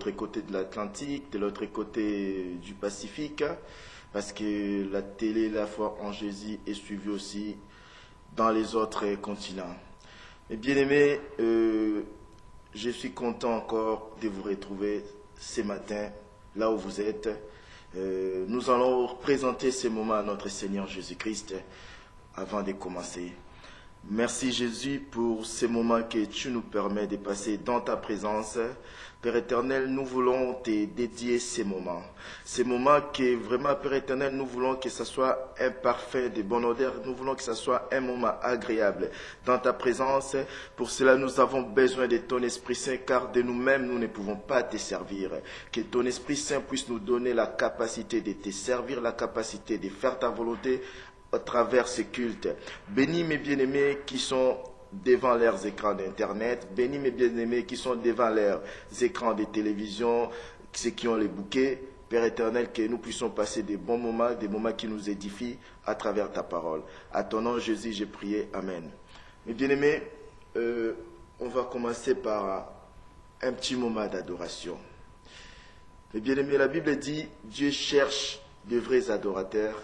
l'autre côté de l'Atlantique, de l'autre côté du Pacifique, parce que la télé, la foi en Jésus, est suivie aussi dans les autres continents. Mais bien aimés, je suis content encore de vous retrouver ce matin, là où vous êtes. Nous allons présenter ce moment à notre Seigneur Jésus-Christ avant de commencer. Merci Jésus pour ces moments que tu nous permets de passer dans ta présence. Père éternel, nous voulons te dédier ces moments. Ces moments que vraiment, Père éternel, nous voulons que ce soit un parfum de bonne odeur. Nous voulons que ce soit un moment agréable dans ta présence. Pour cela, nous avons besoin de ton Esprit Saint, car de nous-mêmes, nous ne pouvons pas te servir. Que ton Esprit Saint puisse nous donner la capacité de te servir, la capacité de faire ta volonté à travers ce culte. Bénis mes bien-aimés qui sont devant leurs écrans d'Internet. Bénis mes bien-aimés qui sont devant leurs écrans de télévision, ceux qui ont les bouquets. Père éternel, que nous puissions passer des bons moments, des moments qui nous édifient à travers ta parole. À ton nom, Jésus, j'ai prié. Amen. Mes bien-aimés, on va commencer par un petit moment d'adoration. Mes bien-aimés, la Bible dit, Dieu cherche de vrais adorateurs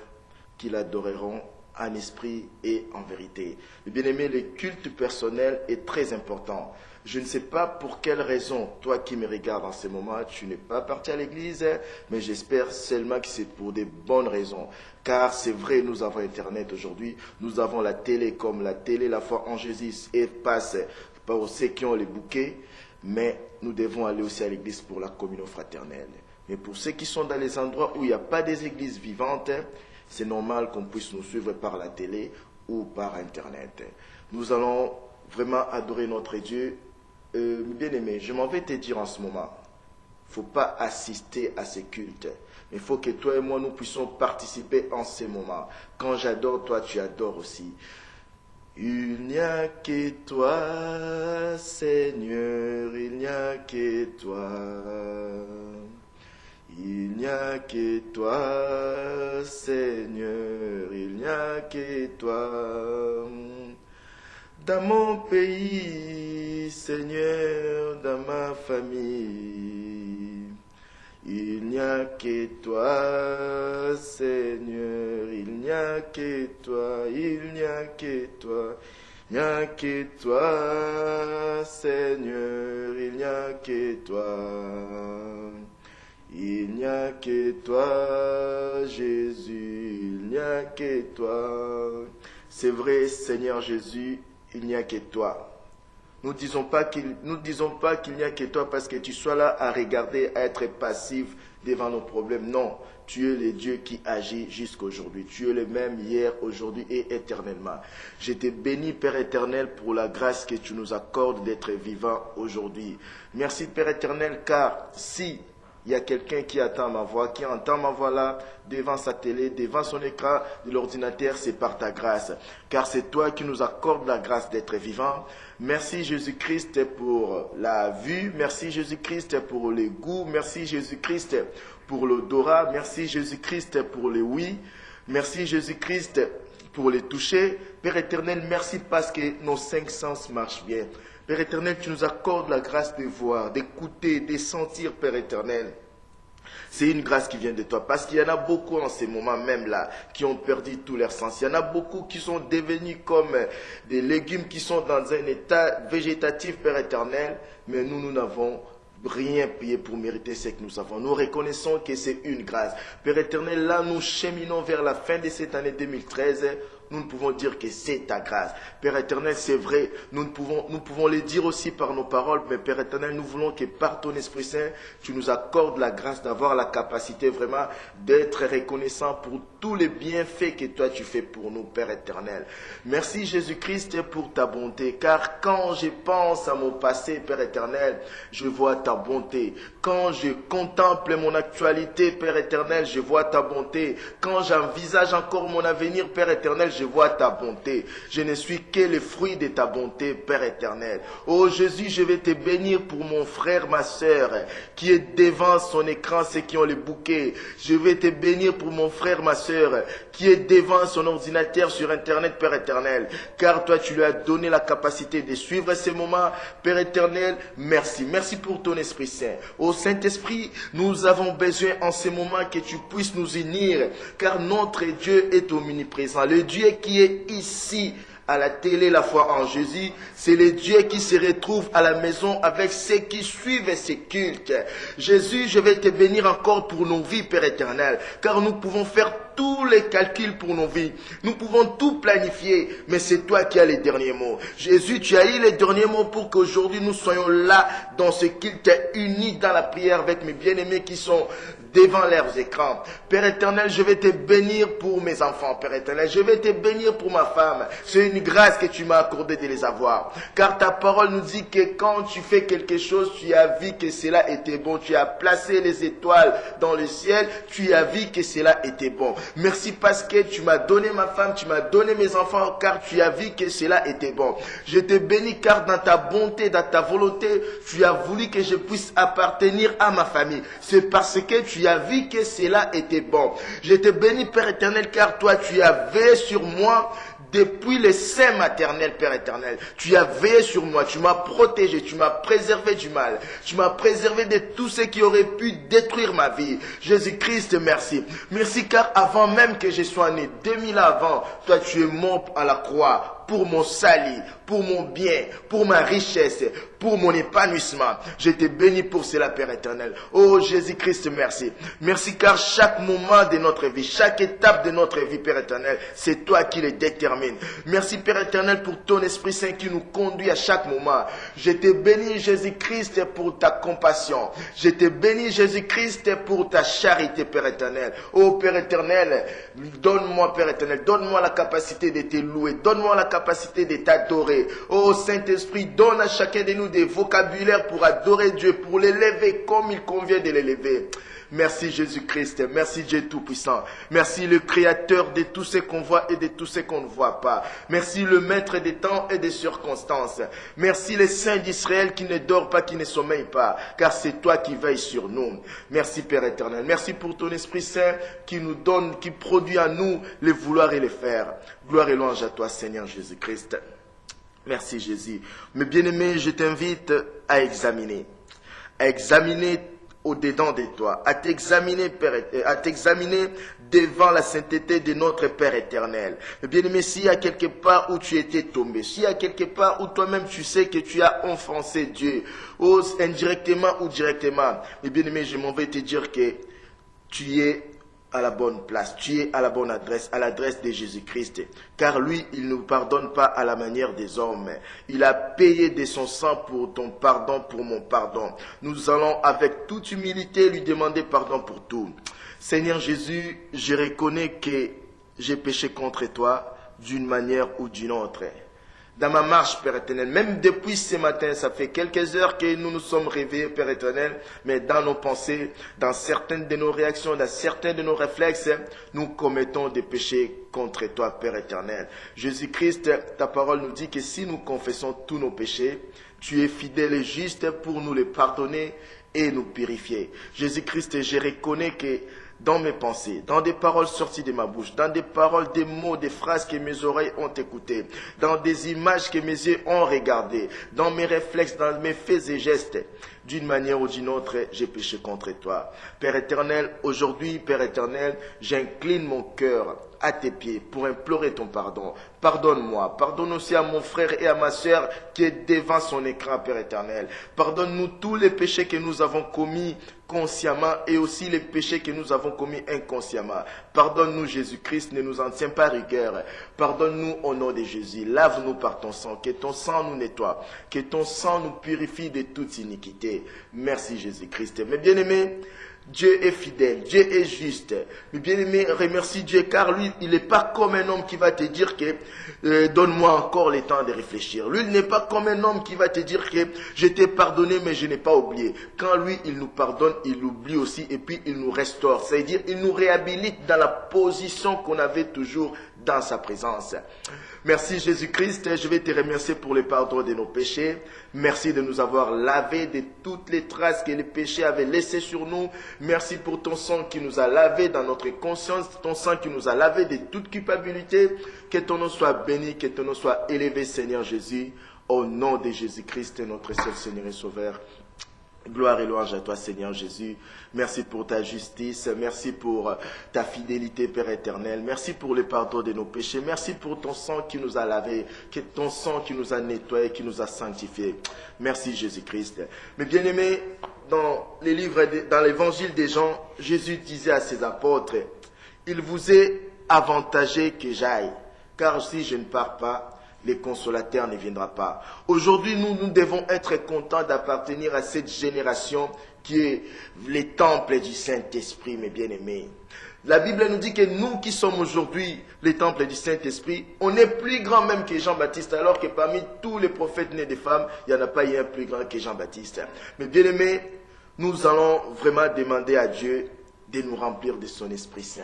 qui l'adoreront en esprit et en vérité. Bien-aimé, le culte personnel est très important. Je ne sais pas pour quelle raison, toi qui me regardes en ce moment, tu n'es pas parti à l'église, mais j'espère seulement que c'est pour des bonnes raisons. Car c'est vrai, nous avons Internet aujourd'hui, nous avons la télé, comme la télé, la foi en Jésus, et passe par ceux qui ont les bouquets, mais nous devons aller aussi à l'église pour la communion fraternelle. Mais pour ceux qui sont dans les endroits où il n'y a pas des églises vivantes, c'est normal qu'on puisse nous suivre par la télé ou par Internet. Nous allons vraiment adorer notre Dieu. Bien-aimé, je m'en vais te dire en ce moment, il ne faut pas assister à ces cultes. Il faut que toi et moi, nous puissions participer en ces moments. Quand j'adore, toi, tu adores aussi. Il n'y a que toi, Seigneur, il n'y a que toi. Il n'y a que toi, Seigneur, il n'y a que toi. Dans mon pays, Seigneur, dans ma famille, il n'y a que toi, Seigneur, il n'y a que toi, il n'y a que toi. Il n'y a que toi, Seigneur, il n'y a que toi. Il n'y a que toi, Jésus, il n'y a que toi. C'est vrai, Seigneur Jésus, il n'y a que toi. Nous ne disons pas qu'il n'y a que toi parce que tu sois là à regarder, à être passif devant nos problèmes. Non, tu es le Dieu qui agit jusqu'à aujourd'hui. Tu es le même hier, aujourd'hui et éternellement. Je te bénis, Père éternel, pour la grâce que tu nous accordes d'être vivant aujourd'hui. Merci, Père éternel, car si il y a quelqu'un qui attend ma voix, qui entend ma voix là, devant sa télé, devant son écran de l'ordinateur, c'est par ta grâce. Car c'est toi qui nous accordes la grâce d'être vivant. Merci Jésus-Christ pour la vue. Merci Jésus-Christ pour les goûts. Merci Jésus-Christ pour l'odorat. Merci Jésus-Christ pour les oui. Merci Jésus-Christ pour les toucher. Père éternel, merci parce que nos 5 sens marchent bien. Père éternel, tu nous accordes la grâce de voir, d'écouter, de sentir, Père éternel. C'est une grâce qui vient de toi, parce qu'il y en a beaucoup en ces moments même là, qui ont perdu tous leurs sens. Il y en a beaucoup qui sont devenus comme des légumes qui sont dans un état végétatif, Père éternel, mais nous n'avons rien payé pour mériter ce que nous avons. Nous reconnaissons que c'est une grâce. Père éternel, là nous cheminons vers la fin de cette année 2013. Nous ne pouvons dire que c'est ta grâce. Père éternel, c'est vrai. Nous pouvons le dire aussi par nos paroles. Mais Père éternel, nous voulons que par ton Esprit Saint, tu nous accordes la grâce d'avoir la capacité vraiment d'être reconnaissant pour tous les bienfaits que toi tu fais pour nous, Père éternel. Merci Jésus-Christ pour ta bonté. Car quand je pense à mon passé, Père éternel, je vois ta bonté. Quand je contemple mon actualité, Père éternel, je vois ta bonté. Quand j'envisage encore mon avenir, Père éternel, je je vois ta bonté. Je ne suis que le fruit de ta bonté, Père éternel. Oh Jésus, je vais te bénir pour mon frère, ma sœur, qui est devant son écran, ceux qui ont le bouquet. Je vais te bénir pour mon frère, ma sœur, qui est devant son ordinateur sur Internet, Père éternel. Car toi, tu lui as donné la capacité de suivre ces moments, Père éternel. Merci. Merci pour ton Esprit Saint. Ô Saint-Esprit, nous avons besoin en ces moments que tu puisses nous unir, car notre Dieu est omniprésent. Le Dieu qui est ici à la télé, la foi en Jésus, c'est le Dieu qui se retrouve à la maison avec ceux qui suivent ces cultes. Jésus, je vais te bénir encore pour nos vies, Père éternel, car nous pouvons faire tous les calculs pour nos vies. Nous pouvons tout planifier, mais c'est toi qui as les derniers mots. Jésus, tu as eu les derniers mots pour qu'aujourd'hui nous soyons là dans ce culte unis dans la prière avec mes bien-aimés qui sont devant leurs écrans. Père éternel, je vais te bénir pour mes enfants, Père éternel. Je vais te bénir pour ma femme. C'est une grâce que tu m'as accordé de les avoir. Car ta parole nous dit que quand tu fais quelque chose, tu as vu que cela était bon. Tu as placé les étoiles dans le ciel. Tu as vu que cela était bon. Merci parce que tu m'as donné ma femme, tu m'as donné mes enfants, car tu as vu que cela était bon. Je te bénis car dans ta bonté, dans ta volonté, tu as voulu que je puisse appartenir à ma famille. C'est parce que tu as vu que cela était bon. Je te bénis, Père éternel, car toi, tu as veillé sur moi depuis le sein maternel, Père éternel. Tu as veillé sur moi, tu m'as protégé, tu m'as préservé du mal. Tu m'as préservé de tout ce qui aurait pu détruire ma vie. Jésus-Christ, merci. Merci car avant même que je sois né, 2000 ans avant, toi tu es mort à la croix pour mon salut, pour mon bien, pour ma richesse, pour mon épanouissement. Je te bénis pour cela, Père éternel. Oh Jésus-Christ, merci. Merci car chaque moment de notre vie, chaque étape de notre vie, Père éternel, c'est toi qui le détermine. Merci, Père éternel, pour ton Esprit Saint qui nous conduit à chaque moment. Je te bénis, Jésus-Christ, pour ta compassion. Je te bénis, Jésus-Christ, pour ta charité, Père éternel. Oh Père éternel, donne-moi, Père éternel, donne-moi la capacité de te louer. Donne-moi la capacité de t'adorer. Oh Saint-Esprit, donne à chacun de nous des vocabulaires pour adorer Dieu, pour l'élever comme il convient de l'élever. Merci Jésus-Christ, merci Dieu Tout-Puissant. Merci le Créateur de tout ce qu'on voit et de tout ce qu'on ne voit pas. Merci le Maître des temps et des circonstances. Merci les saints d'Israël qui ne dorment pas, qui ne sommeillent pas, car c'est toi qui veilles sur nous. Merci Père éternel. Merci pour ton Esprit Saint qui nous donne, qui produit en nous les vouloir et les faire. Gloire et louange à toi Seigneur Jésus-Christ. Merci Jésus. Mes bien-aimés, je t'invite à examiner au-dedans de toi, à t'examiner devant la sainteté de notre Père éternel. Mais bien aimé, s'il y a quelque part où tu étais tombé, s'il y a quelque part où toi-même tu sais que tu as offensé Dieu, ou indirectement ou directement, mais bien aimé, je m'en vais te dire que tu es à la bonne place, tu es à la bonne adresse, à l'adresse de Jésus-Christ. Car lui, il ne pardonne pas à la manière des hommes. Il a payé de son sang pour ton pardon, pour mon pardon. Nous allons avec toute humilité lui demander pardon pour tout. Seigneur Jésus, je reconnais que j'ai péché contre toi d'une manière ou d'une autre. Dans ma marche, Père éternel, même depuis ce matin, ça fait quelques heures que nous nous sommes réveillés, Père éternel, mais dans nos pensées, dans certaines de nos réactions, dans certains de nos réflexes, nous commettons des péchés contre toi, Père éternel. Jésus-Christ, ta parole nous dit que si nous confessons tous nos péchés, tu es fidèle et juste pour nous les pardonner et nous purifier. Jésus-Christ, je reconnais que dans mes pensées, dans des paroles sorties de ma bouche, dans des paroles, des mots, des phrases que mes oreilles ont écoutées, dans des images que mes yeux ont regardées, dans mes réflexes, dans mes faits et gestes, d'une manière ou d'une autre, j'ai péché contre toi. Père éternel, aujourd'hui, Père éternel, j'incline mon cœur à tes pieds pour implorer ton pardon. Pardonne-moi. Pardonne aussi à mon frère et à ma sœur qui est devant son écran, Père éternel. Pardonne-nous tous les péchés que nous avons commis consciemment et aussi les péchés que nous avons commis inconsciemment. Pardonne-nous, Jésus-Christ, ne nous en tiens pas rigueur. Pardonne-nous au nom de Jésus. Lave-nous par ton sang, que ton sang nous nettoie, que ton sang nous purifie de toute iniquité. Merci, Jésus-Christ. Mes bien-aimés, Dieu est fidèle, Dieu est juste. Mais bien aimé, remercie Dieu car lui, il n'est pas comme un homme qui va te dire que donne-moi encore le temps de réfléchir. Lui, il n'est pas comme un homme qui va te dire que je t'ai pardonné mais je n'ai pas oublié. Quand lui, il nous pardonne, il oublie aussi et puis il nous restaure. C'est-à-dire, il nous réhabilite dans la position qu'on avait toujours dans sa présence. Merci Jésus-Christ, je vais te remercier pour le pardon de nos péchés. Merci de nous avoir lavé de toutes les traces que les péchés avaient laissées sur nous. Merci pour ton sang qui nous a lavé dans notre conscience, ton sang qui nous a lavé de toute culpabilité. Que ton nom soit béni, que ton nom soit élevé, Seigneur Jésus, au nom de Jésus-Christ, notre seul Seigneur et Sauveur. Gloire et louange à toi, Seigneur Jésus. Merci pour ta justice. Merci pour ta fidélité, Père éternel. Merci pour le pardon de nos péchés. Merci pour ton sang qui nous a lavés, ton sang qui nous a nettoyés, qui nous a sanctifiés. Merci, Jésus-Christ. Mais bien aimés, dans les livres, dans l'évangile des Jean, Jésus disait à ses apôtres, il vous est avantagé que j'aille, car si je ne pars pas, le consolateur ne viendra pas. Aujourd'hui, nous devons être contents d'appartenir à cette génération qui est les temples du Saint-Esprit, mes bien-aimés. La Bible nous dit que nous qui sommes aujourd'hui les temples du Saint-Esprit, on est plus grand même que Jean-Baptiste, alors que parmi tous les prophètes nés des femmes, il n'y en a pas un plus grand que Jean-Baptiste. Mais bien-aimés, nous allons vraiment demander à Dieu de nous remplir de son Esprit Saint.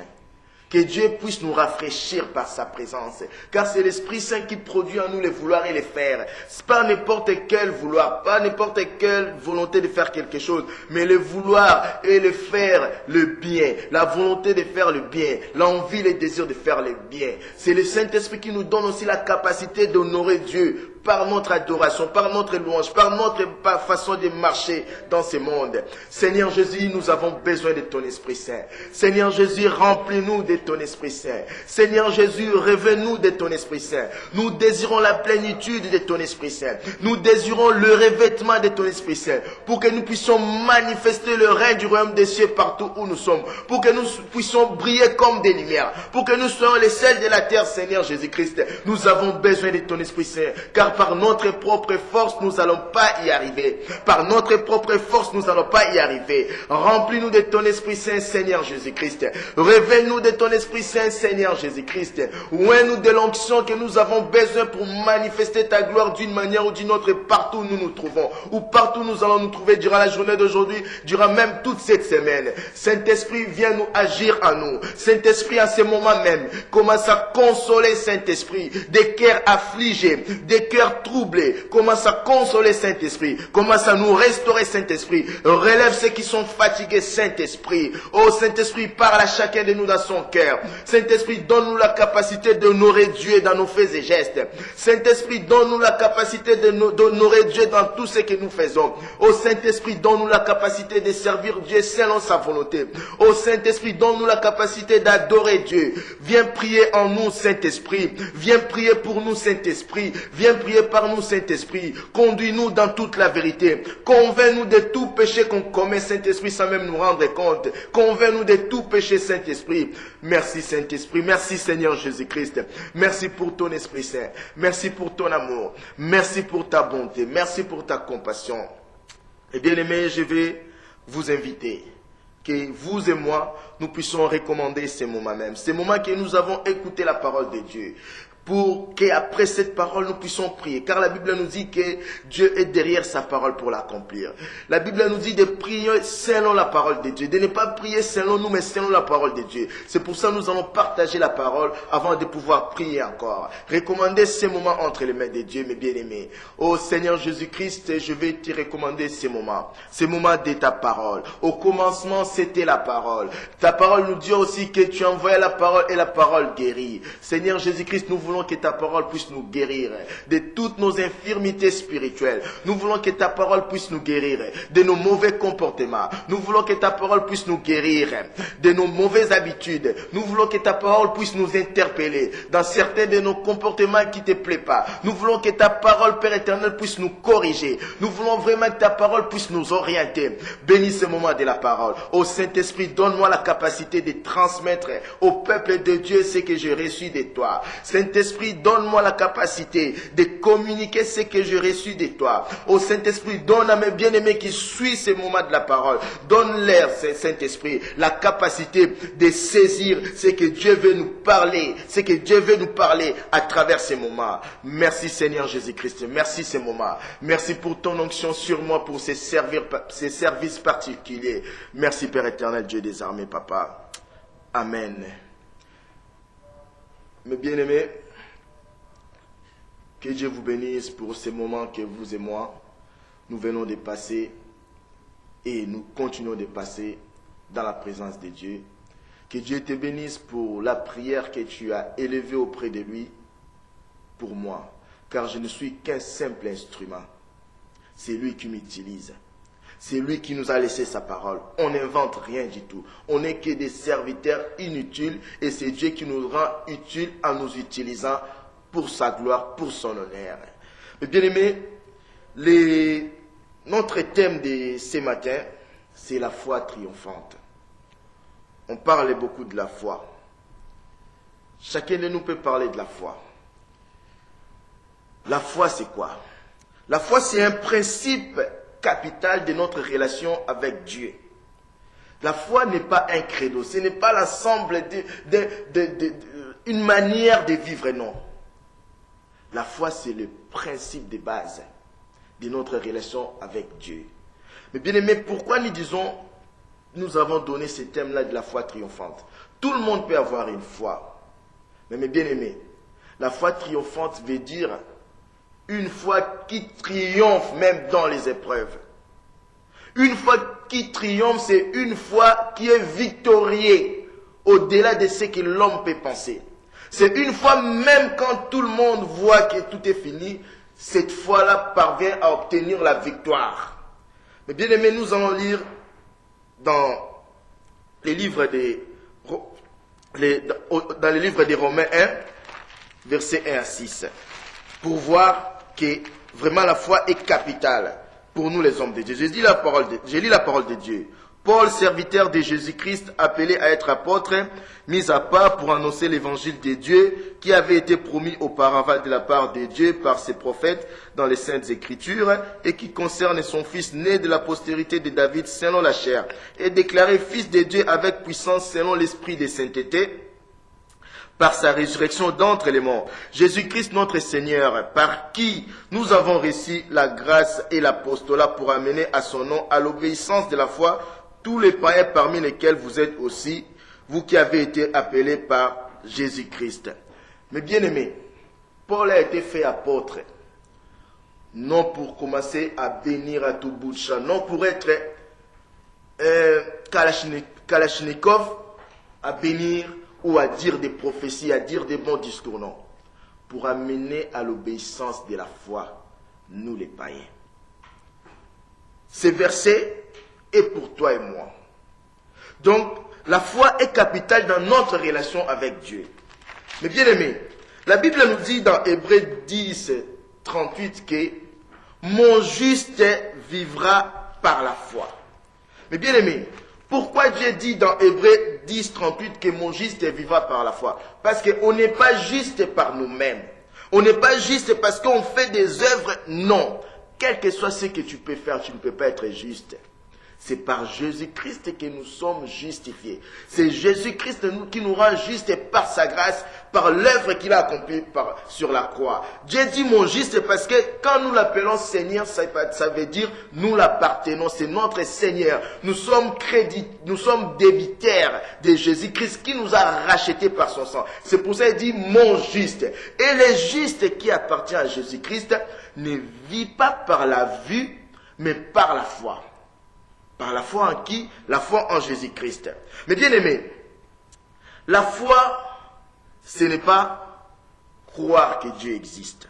Que Dieu puisse nous rafraîchir par sa présence. Car c'est l'Esprit Saint qui produit en nous les vouloir et les faire. C'est pas n'importe quel vouloir, pas n'importe quelle volonté de faire quelque chose, mais le vouloir et le faire le bien. La volonté de faire le bien, l'envie, le désir de faire le bien. C'est le Saint-Esprit qui nous donne aussi la capacité d'honorer Dieu par notre adoration, par notre louange, par notre façon de marcher dans ce monde. Seigneur Jésus, nous avons besoin de ton Esprit Saint. Seigneur Jésus, remplis-nous de ton Esprit Saint. Seigneur Jésus, révèle-nous de ton Esprit Saint. Nous désirons la plénitude de ton Esprit Saint. Nous désirons le revêtement de ton Esprit Saint pour que nous puissions manifester le règne du royaume des cieux partout où nous sommes, pour que nous puissions briller comme des lumières, pour que nous soyons les sels de la terre, Seigneur Jésus-Christ. Nous avons besoin de ton Esprit Saint, car par notre propre force, nous n'allons pas y arriver. Par notre propre force, nous n'allons pas y arriver. Remplis-nous de ton Esprit Saint, Seigneur Jésus-Christ. Révèle-nous de ton Esprit Saint, Seigneur Jésus-Christ. Ouvre-nous de l'onction que nous avons besoin pour manifester ta gloire d'une manière ou d'une autre partout où nous nous trouvons, ou partout où nous allons nous trouver durant la journée d'aujourd'hui, durant même toute cette semaine. Saint-Esprit, viens nous agir en nous. Saint-Esprit, à ce moment même, commence à consoler, Saint-Esprit, des cœurs affligés, des cœurs troublés. Commence à consoler, Saint-Esprit. Commence à nous restaurer, Saint-Esprit. Relève ceux qui sont fatigués, Saint-Esprit. Oh Saint-Esprit, parle à chacun de nous dans son cœur. Saint-Esprit, donne-nous la capacité d'honorer Dieu dans nos faits et gestes. Saint-Esprit, donne-nous la capacité d'honorer Dieu dans tout ce que nous faisons. Oh Saint-Esprit, donne-nous la capacité de servir Dieu selon sa volonté. Oh Saint-Esprit, donne-nous la capacité d'adorer Dieu. Viens prier en nous, Saint-Esprit. Viens prier pour nous, Saint-Esprit. Viens prier par nous, Saint-Esprit. Conduis-nous dans toute la vérité. Convainc-nous de tout péché qu'on commet, Saint-Esprit, sans même nous rendre compte. Convainc-nous de tout péché, Saint-Esprit. Merci, Saint-Esprit. Merci, Seigneur Jésus-Christ. Merci pour ton Esprit Saint. Merci pour ton amour. Merci pour ta bonté. Merci pour ta compassion. Et bien aimé, je vais vous inviter que vous et moi, nous puissions recommander ces moments même. Ces moments que nous avons écouté la parole de Dieu. Pour qu'après cette parole, nous puissions prier. Car la Bible nous dit que Dieu est derrière sa parole pour l'accomplir. La Bible nous dit de prier selon la parole de Dieu. De ne pas prier selon nous, mais selon la parole de Dieu. C'est pour ça que nous allons partager la parole avant de pouvoir prier encore. Recommander ces moments entre les mains de Dieu, mes bien-aimés. Oh Seigneur Jésus-Christ, je vais te recommander ces moments. Ces moments de ta parole. Au commencement, c'était la parole. Ta parole nous dit aussi que tu envoyais la parole et la parole guérit. Seigneur Jésus-Christ, nous voulons que ta parole puisse nous guérir de toutes nos infirmités spirituelles. Nous voulons que ta parole puisse nous guérir de nos mauvais comportements. Nous voulons que ta parole puisse nous guérir de nos mauvaises habitudes. Nous voulons que ta parole puisse nous interpeller dans certains de nos comportements qui ne te plaisent pas. Nous voulons que ta parole, Père éternel, puisse nous corriger. Nous voulons vraiment que ta parole puisse nous orienter. Bénis ce moment de la parole. Ô Saint-Esprit, donne-moi la capacité de transmettre au peuple de Dieu ce que j'ai reçu de toi. Saint-Esprit, Saint-Esprit, donne-moi la capacité de communiquer ce que j'ai reçu de toi. Ô Saint-Esprit, donne à mes bien-aimés qui suivent ces moments de la parole, donne-leur, Saint-Esprit, la capacité de saisir ce que Dieu veut nous parler, ce que Dieu veut nous parler à travers ces moments. Merci Seigneur Jésus-Christ, merci ces moments. Merci pour ton onction sur moi, pour ces services particuliers. Merci Père éternel, Dieu des armées, Papa. Amen. Mes bien-aimés, que Dieu vous bénisse pour ces moments que vous et moi, nous venons de passer et nous continuons de passer dans la présence de Dieu. Que Dieu te bénisse pour la prière que tu as élevée auprès de lui pour moi, car je ne suis qu'un simple instrument. C'est lui qui m'utilise. C'est lui qui nous a laissé sa parole. On n'invente rien du tout. On n'est que des serviteurs inutiles et c'est Dieu qui nous rend utiles en nous utilisant pour sa gloire, pour son honneur. Mais bien aimés, notre thème de ce matin, c'est la foi triomphante. On parle beaucoup de la foi. Chacun de nous peut parler de la foi. La foi, c'est quoi? La foi, c'est un principe capital de notre relation avec Dieu. La foi n'est pas un credo, ce n'est pas l'ensemble d'une manière de vivre, non. La foi, c'est le principe de base de notre relation avec Dieu. Mais bien aimé, pourquoi nous avons donné ce thème-là de la foi triomphante? Tout le monde peut avoir une foi. Mais mes bien aimés, la foi triomphante veut dire une foi qui triomphe même dans les épreuves. Une foi qui triomphe, c'est une foi qui est victorieuse au-delà de ce que l'homme peut penser. C'est une foi même quand tout le monde voit que tout est fini, cette foi-là parvient à obtenir la victoire. Mais bien aimé, nous allons lire dans les livres des Romains 1, versets 1 à 6, pour voir que vraiment la foi est capitale pour nous les hommes de Dieu. Je lis la parole de Dieu. Paul, serviteur de Jésus-Christ, appelé à être apôtre, mis à part pour annoncer l'évangile de Dieu qui avait été promis auparavant de la part de Dieu par ses prophètes dans les Saintes Écritures et qui concerne son fils né de la postérité de David selon la chair et déclaré fils de Dieu avec puissance selon l'esprit de sainteté par sa résurrection d'entre les morts. Jésus-Christ notre Seigneur, par qui nous avons reçu la grâce et l'apostolat pour amener à son nom, à l'obéissance de la foi, tous les païens parmi lesquels vous êtes aussi, vous qui avez été appelés par Jésus-Christ. Mais bien aimés, Paul a été fait apôtre, non pour commencer à bénir à tout bout de champ, non pour être Kalachnikov, à bénir ou à dire des prophéties, à dire des bons discours, non. Pour amener à l'obéissance de la foi, nous les païens. Ce verset est pour toi et moi. Donc, la foi est capitale dans notre relation avec Dieu. Mais bien aimé, la Bible nous dit dans Hébreux 10, 38 que mon juste vivra par la foi. Mais bien aimé, pourquoi Dieu dit dans Hébreux 10, 38 que mon juste vivra par la foi? Parce qu'on n'est pas juste par nous-mêmes. On n'est pas juste parce qu'on fait des œuvres. Non. Quel que soit ce que tu peux faire, tu ne peux pas être juste. C'est par Jésus-Christ que nous sommes justifiés. C'est Jésus-Christ qui nous rend justes par sa grâce, par l'œuvre qu'il a accomplie sur la croix. Dieu dit mon juste parce que quand nous l'appelons Seigneur, ça veut dire nous l'appartenons, c'est notre Seigneur. Nous sommes débitaires de Jésus-Christ qui nous a rachetés par son sang. C'est pour ça qu'il dit mon juste. Et le juste qui appartient à Jésus-Christ ne vit pas par la vue, mais par la foi. Par la foi en qui? La foi en Jésus-Christ. Mais bien aimé, la foi, ce n'est pas croire que Dieu existe.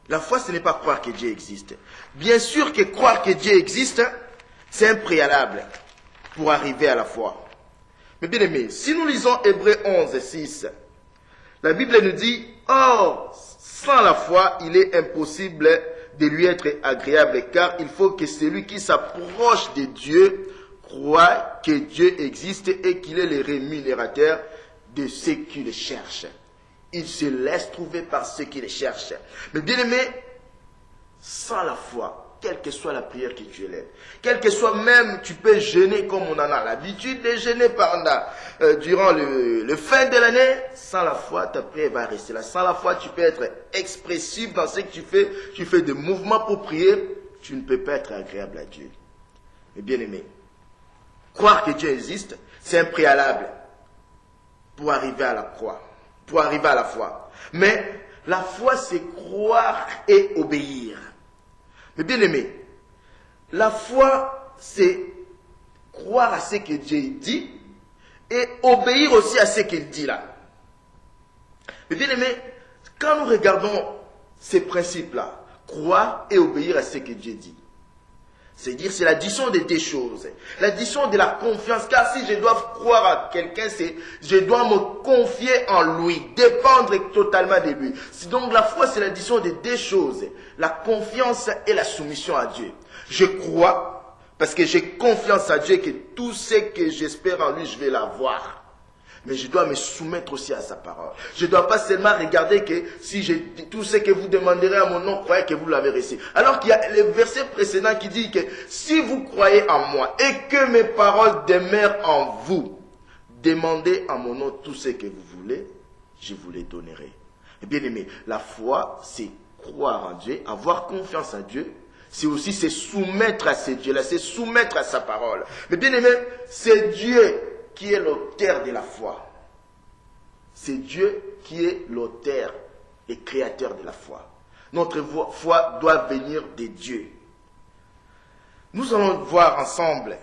La foi, ce n'est pas croire que Dieu existe. Bien sûr que croire que Dieu existe, c'est un préalable pour arriver à la foi. Mais bien aimé, si nous lisons Hébreux 11, 6, la Bible nous dit, « Or, sans la foi, il est impossible de lui être agréable, car il faut que celui qui s'approche de Dieu croit que Dieu existe et qu'il est le rémunérateur de ceux qui le cherchent. » Il se laisse trouver par ceux qui les cherchent. Mais bien aimé, sans la foi, quelle que soit la prière que tu élèves, quel que soit même, tu peux jeûner comme on en a l'habitude de jeûner durant le fin de l'année. Sans la foi, ta prière va rester là. Sans la foi, tu peux être expressif dans ce que tu fais. Tu fais des mouvements pour prier. Tu ne peux pas être agréable à Dieu. Mais bien aimé, croire que Dieu existe, c'est un préalable pour arriver à la croix, pour arriver à la foi. Mais la foi, c'est croire et obéir. Mais bien aimé, la foi, c'est croire à ce que Dieu dit et obéir aussi à ce qu'il dit là. Mais bien aimé, quand nous regardons ces principes-là, croire et obéir à ce que Dieu dit, c'est-à-dire, c'est l'addition des deux choses. L'addition de la confiance. Car si je dois croire à quelqu'un, c'est je dois me confier en lui, dépendre totalement de lui. Donc la foi, c'est l'addition des deux choses. La confiance et la soumission à Dieu. Je crois parce que j'ai confiance à Dieu que tout ce que j'espère en lui, je vais l'avoir. Mais je dois me soumettre aussi à sa parole. Je ne dois pas seulement regarder que si j'ai tout ce que vous demanderez à mon nom, croyez que vous l'avez reçu. Alors qu'il y a le verset précédent qui dit que si vous croyez en moi et que mes paroles demeurent en vous, demandez à mon nom tout ce que vous voulez, je vous les donnerai. Et bien aimé, la foi, c'est croire en Dieu, avoir confiance en Dieu. C'est aussi se soumettre à ce Dieu-là, c'est soumettre à sa parole. Mais bien aimé, c'est Dieu qui est l'auteur de la foi. C'est Dieu qui est l'auteur et créateur de la foi. Notre foi doit venir de Dieu. Nous allons voir ensemble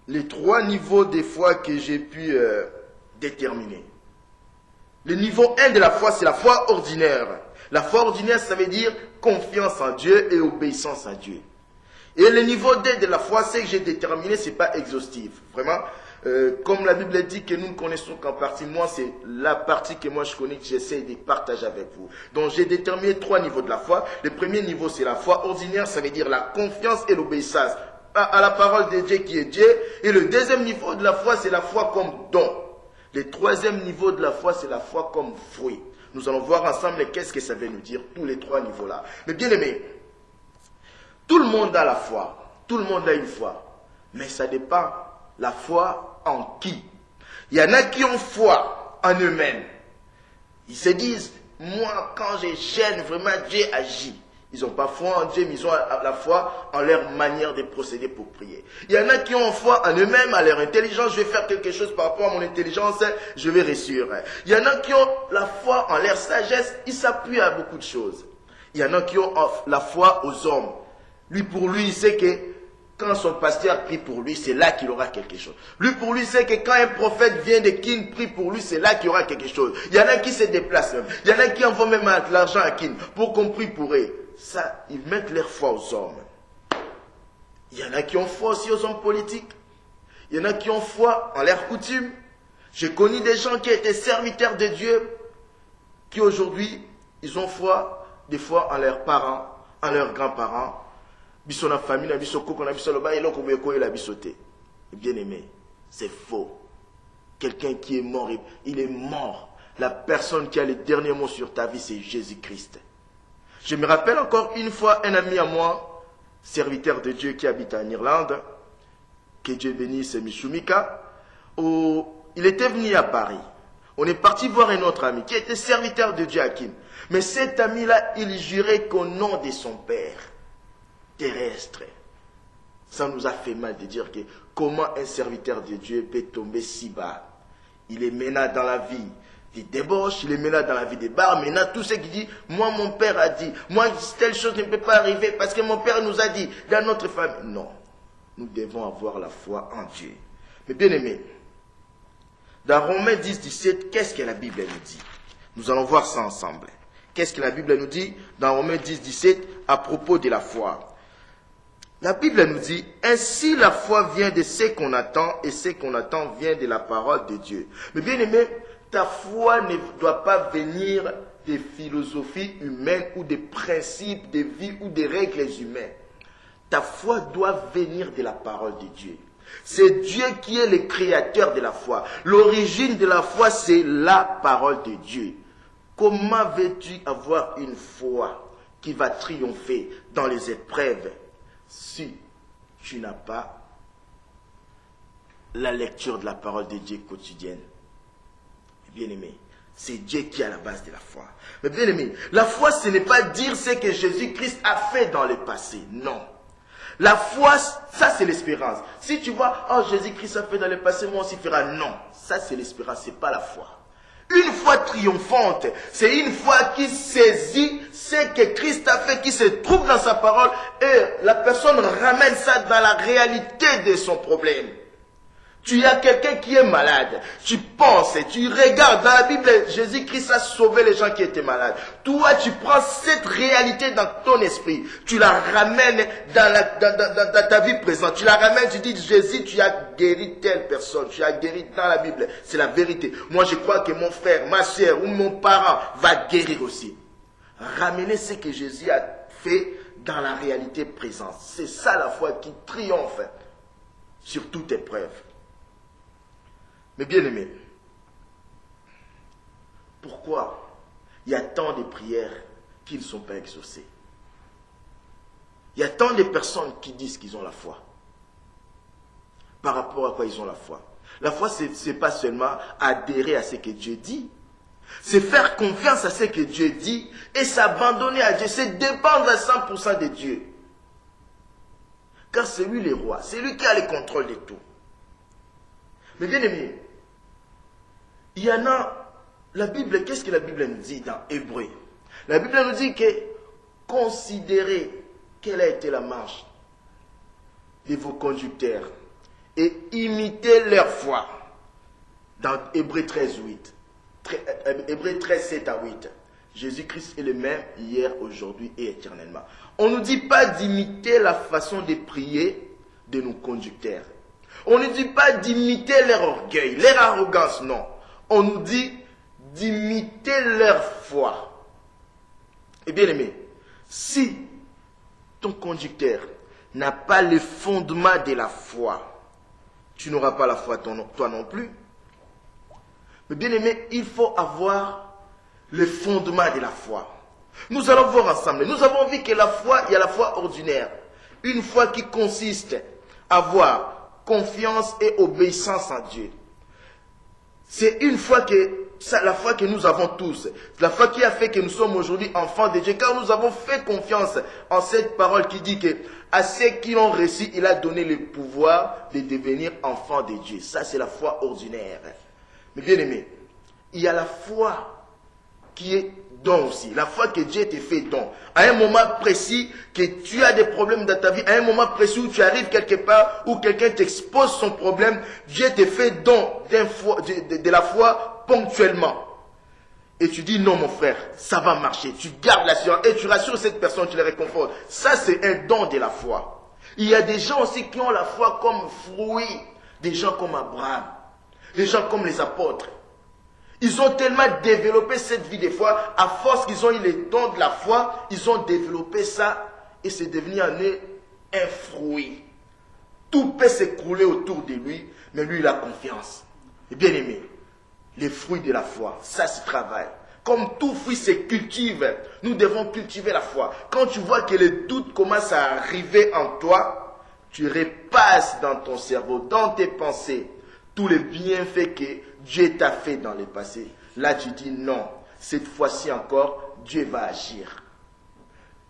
les 3 niveaux de foi que j'ai pu déterminer. Le niveau 1 de la foi, c'est la foi ordinaire. La foi ordinaire, ça veut dire confiance en Dieu et obéissance à Dieu. Et le niveau 2 de la foi, c'est que j'ai déterminé, ce n'est pas exhaustif. Vraiment, comme la Bible dit que nous ne connaissons qu'en partie, moi c'est la partie que moi je connais, que j'essaie de partager avec vous. Donc j'ai déterminé 3 niveaux de la foi. Le premier niveau c'est la foi ordinaire, ça veut dire la confiance et l'obéissance à la parole de Dieu qui est Dieu. Et le deuxième niveau de la foi c'est la foi comme don. Le troisième niveau de la foi c'est la foi comme fruit. Nous allons voir ensemble qu'est-ce que ça veut nous dire, tous les 3 niveaux là. Mais bien aimé, tout le monde a la foi, tout le monde a une foi, mais ça dépend la foi en qui. Il y en a qui ont foi en eux-mêmes. Ils se disent, moi quand je gêne, vraiment Dieu agit. Ils n'ont pas foi en Dieu, mais ils ont la foi en leur manière de procéder pour prier. Il y en a qui ont foi en eux-mêmes, à leur intelligence. Je vais faire quelque chose par rapport à mon intelligence, je vais réussir. Il y en a qui ont la foi en leur sagesse, ils s'appuient à beaucoup de choses. Il y en a qui ont la foi aux hommes. Lui, pour lui, il sait que quand son pasteur prie pour lui, c'est là qu'il aura quelque chose. Lui, pour lui, c'est que quand un prophète vient de Kin, prie pour lui, c'est là qu'il y aura quelque chose. Il y en a qui se déplacent même. Il y en a qui envoient même l'argent à Kin pour qu'on prie pour eux. Ça, ils mettent leur foi aux hommes. Il y en a qui ont foi aussi aux hommes politiques. Il y en a qui ont foi en leurs coutumes. J'ai connu des gens qui étaient serviteurs de Dieu, qui aujourd'hui, ils ont foi, des fois en leurs parents, en leurs grands-parents. Biso na famille, na biso koko, na biso loba, et l'autre la bisoté. Bien aimé, c'est faux. Quelqu'un qui est mort, il est mort. La personne qui a le dernier mot sur ta vie, c'est Jésus-Christ. Je me rappelle encore une fois un ami à moi, serviteur de Dieu qui habite en Irlande, que Dieu bénisse Michoumika, il était venu à Paris. On est parti voir un autre ami qui était serviteur de Dieu à Kim. Mais cet ami-là, il jurait qu'au nom de son Père terrestre, ça nous a fait mal de dire que comment un serviteur de Dieu peut tomber si bas. Il est maintenant dans la vie des débauches, il est maintenant dans la vie des bars. Maintenant, tout ce qu'il dit, moi mon père a dit, moi telle chose ne peut pas arriver parce que mon père nous a dit, dans notre famille. Non, nous devons avoir la foi en Dieu. Mais bien aimé, dans Romains 10, 17, qu'est-ce que la Bible nous dit? Nous allons voir ça ensemble. Qu'est-ce que la Bible nous dit dans Romains 10, 17 à propos de la foi? La Bible nous dit, ainsi la foi vient de ce qu'on attend et ce qu'on attend vient de la parole de Dieu. Mais bien aimé, ta foi ne doit pas venir des philosophies humaines ou des principes de vie ou des règles humaines. Ta foi doit venir de la parole de Dieu. C'est Dieu qui est le créateur de la foi. L'origine de la foi, c'est la parole de Dieu. Comment veux-tu avoir une foi qui va triompher dans les épreuves si tu n'as pas la lecture de la parole de Dieu quotidienne? Bien-aimé, c'est Dieu qui est à la base de la foi. Mais bien-aimé, la foi, ce n'est pas dire ce que Jésus-Christ a fait dans le passé. Non. La foi, ça c'est l'espérance. Si tu vois, oh Jésus-Christ a fait dans le passé, moi aussi fera. Non, ça c'est l'espérance, c'est pas la foi. Une foi triomphante, c'est une foi qui saisit ce que Christ a fait, qui se trouve dans sa parole, et la personne ramène ça dans la réalité de son problème. Tu as quelqu'un qui est malade, tu penses, tu regardes dans la Bible, Jésus-Christ a sauvé les gens qui étaient malades. Toi, tu prends cette réalité dans ton esprit, tu la ramènes dans ta vie présente, tu la ramènes, tu dis, Jésus, tu as guéri telle personne, tu as guéri dans la Bible, c'est la vérité. Moi, je crois que mon frère, ma soeur ou mon parent va guérir aussi. Ramener ce que Jésus a fait dans la réalité présente. C'est ça la foi qui triomphe sur toute épreuve. Mais bien aimé, pourquoi il y a tant de prières qui ne sont pas exaucées? Il y a tant de personnes qui disent qu'ils ont la foi. Par rapport à quoi ils ont la foi? La foi, ce n'est pas seulement adhérer à ce que Dieu dit. C'est faire confiance à ce que Dieu dit et s'abandonner à Dieu. C'est dépendre à 100% de Dieu. Car c'est lui le roi. C'est lui qui a le contrôle de tout. Mais bien aimé, il y en a, la Bible, qu'est-ce que la Bible nous dit dans Hébreu? La Bible nous dit que considérez quelle a été la marche de vos conducteurs et imitez leur foi. Dans Hébreu 13, 8. Hébreu 13, 7 à 8. Jésus-Christ est le même hier, aujourd'hui et éternellement. On ne nous dit pas d'imiter la façon de prier de nos conducteurs. On ne dit pas d'imiter leur orgueil, leur arrogance, non. On nous dit d'imiter leur foi. Et bien aimé, si ton conducteur n'a pas le fondement de la foi, tu n'auras pas la foi toi non plus. Mais bien aimé, il faut avoir le fondement de la foi. Nous allons voir ensemble. Nous avons vu que la foi, il y a la foi ordinaire. Une foi qui consiste à avoir confiance et obéissance en Dieu. C'est une foi la foi que nous avons tous. La foi qui a fait que nous sommes aujourd'hui enfants de Dieu. Car nous avons fait confiance en cette parole qui dit que à ceux qui ont reçu, il a donné le pouvoir de devenir enfants de Dieu. Ça, c'est la foi ordinaire. Mais bien aimé, il y a la foi qui est don aussi. La foi que Dieu te fait don. À un moment précis que tu as des problèmes dans ta vie, à un moment précis où tu arrives quelque part, où quelqu'un t'expose son problème, Dieu te fait don de la foi ponctuellement. Et tu dis non mon frère, ça va marcher. Tu gardes l'assurance et tu rassures cette personne, tu la réconfortes. Ça c'est un don de la foi. Il y a des gens aussi qui ont la foi comme fruit. Des gens comme Abraham. Des gens comme les apôtres. Ils ont tellement développé cette vie de foi, à force qu'ils ont eu les dons de la foi, ils ont développé ça et c'est devenu en eux un fruit. Tout peut s'écrouler autour de lui, mais lui il a confiance. Et bien aimé, les fruits de la foi, ça se travaille. Comme tout fruit se cultive, nous devons cultiver la foi. Quand tu vois que les doutes commencent à arriver en toi, tu repasses dans ton cerveau, dans tes pensées, tous les bienfaits que Dieu t'a fait dans le passé. Là, tu dis non, cette fois-ci encore, Dieu va agir.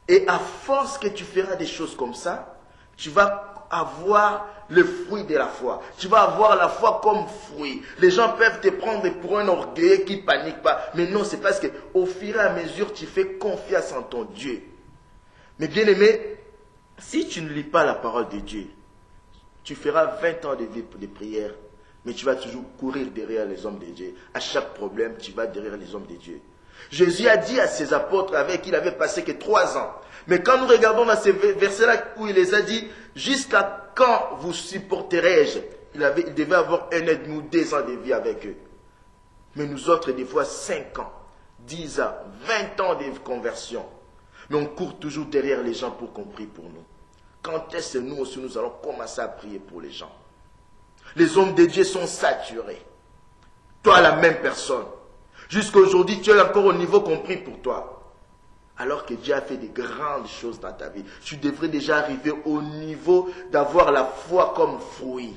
Et à force que tu feras des choses comme ça, tu vas avoir le fruit de la foi. Tu vas avoir la foi comme fruit. Les gens peuvent te prendre pour un orgueilleux qui ne panique pas. Mais non, c'est parce qu'au fur et à mesure, tu fais confiance en ton Dieu. Mais bien aimé, si tu ne lis pas la parole de Dieu, tu feras 20 ans de vie de prière. Mais tu vas toujours courir derrière les hommes de Dieu. À chaque problème, tu vas derrière les hommes de Dieu. Jésus a dit à ses apôtres avec qui il avait passé que 3 ans. Mais quand nous regardons dans ces versets-là où il les a dit, jusqu'à quand vous supporterai-je? Il devait avoir 1 an et demi ou 2 ans de vie avec eux. Mais nous autres, des fois 5 ans, 10 ans, 20 ans de conversion. Mais on court toujours derrière les gens pour qu'on prie pour nous. Quand est-ce que nous aussi nous allons commencer à prier pour les gens? Les hommes de Dieu sont saturés. Toi, la même personne. Jusqu'à aujourd'hui, tu es encore au niveau compris pour toi. Alors que Dieu a fait de grandes choses dans ta vie. Tu devrais déjà arriver au niveau d'avoir la foi comme fruit.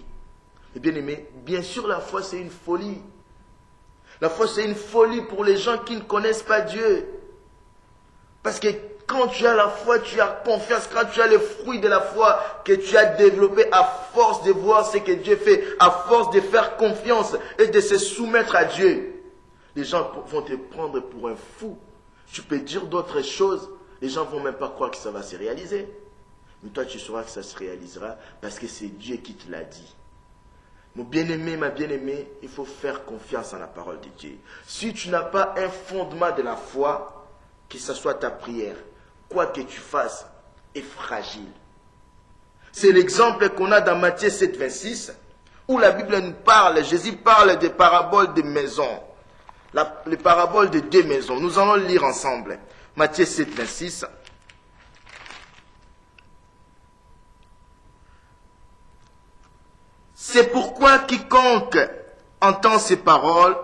Et bien aimé, bien sûr la foi c'est une folie. La foi c'est une folie pour les gens qui ne connaissent pas Dieu. Parce que quand tu as la foi, tu as confiance, quand tu as les fruits de la foi que tu as développé à force de voir ce que Dieu fait, à force de faire confiance et de se soumettre à Dieu, les gens vont te prendre pour un fou. Tu peux dire d'autres choses, les gens ne vont même pas croire que ça va se réaliser. Mais toi, tu sauras que ça se réalisera parce que c'est Dieu qui te l'a dit. Mon bien-aimé, ma bien-aimée, il faut faire confiance en la parole de Dieu. Si tu n'as pas un fondement de la foi, que ce soit ta prière, quoi que tu fasses, est fragile. C'est l'exemple qu'on a dans Matthieu 7, 26, où la Bible nous parle, Jésus parle des paraboles des maisons. Les paraboles de 2 maisons. Nous allons lire ensemble. Matthieu 7, 26. C'est pourquoi quiconque entend ces paroles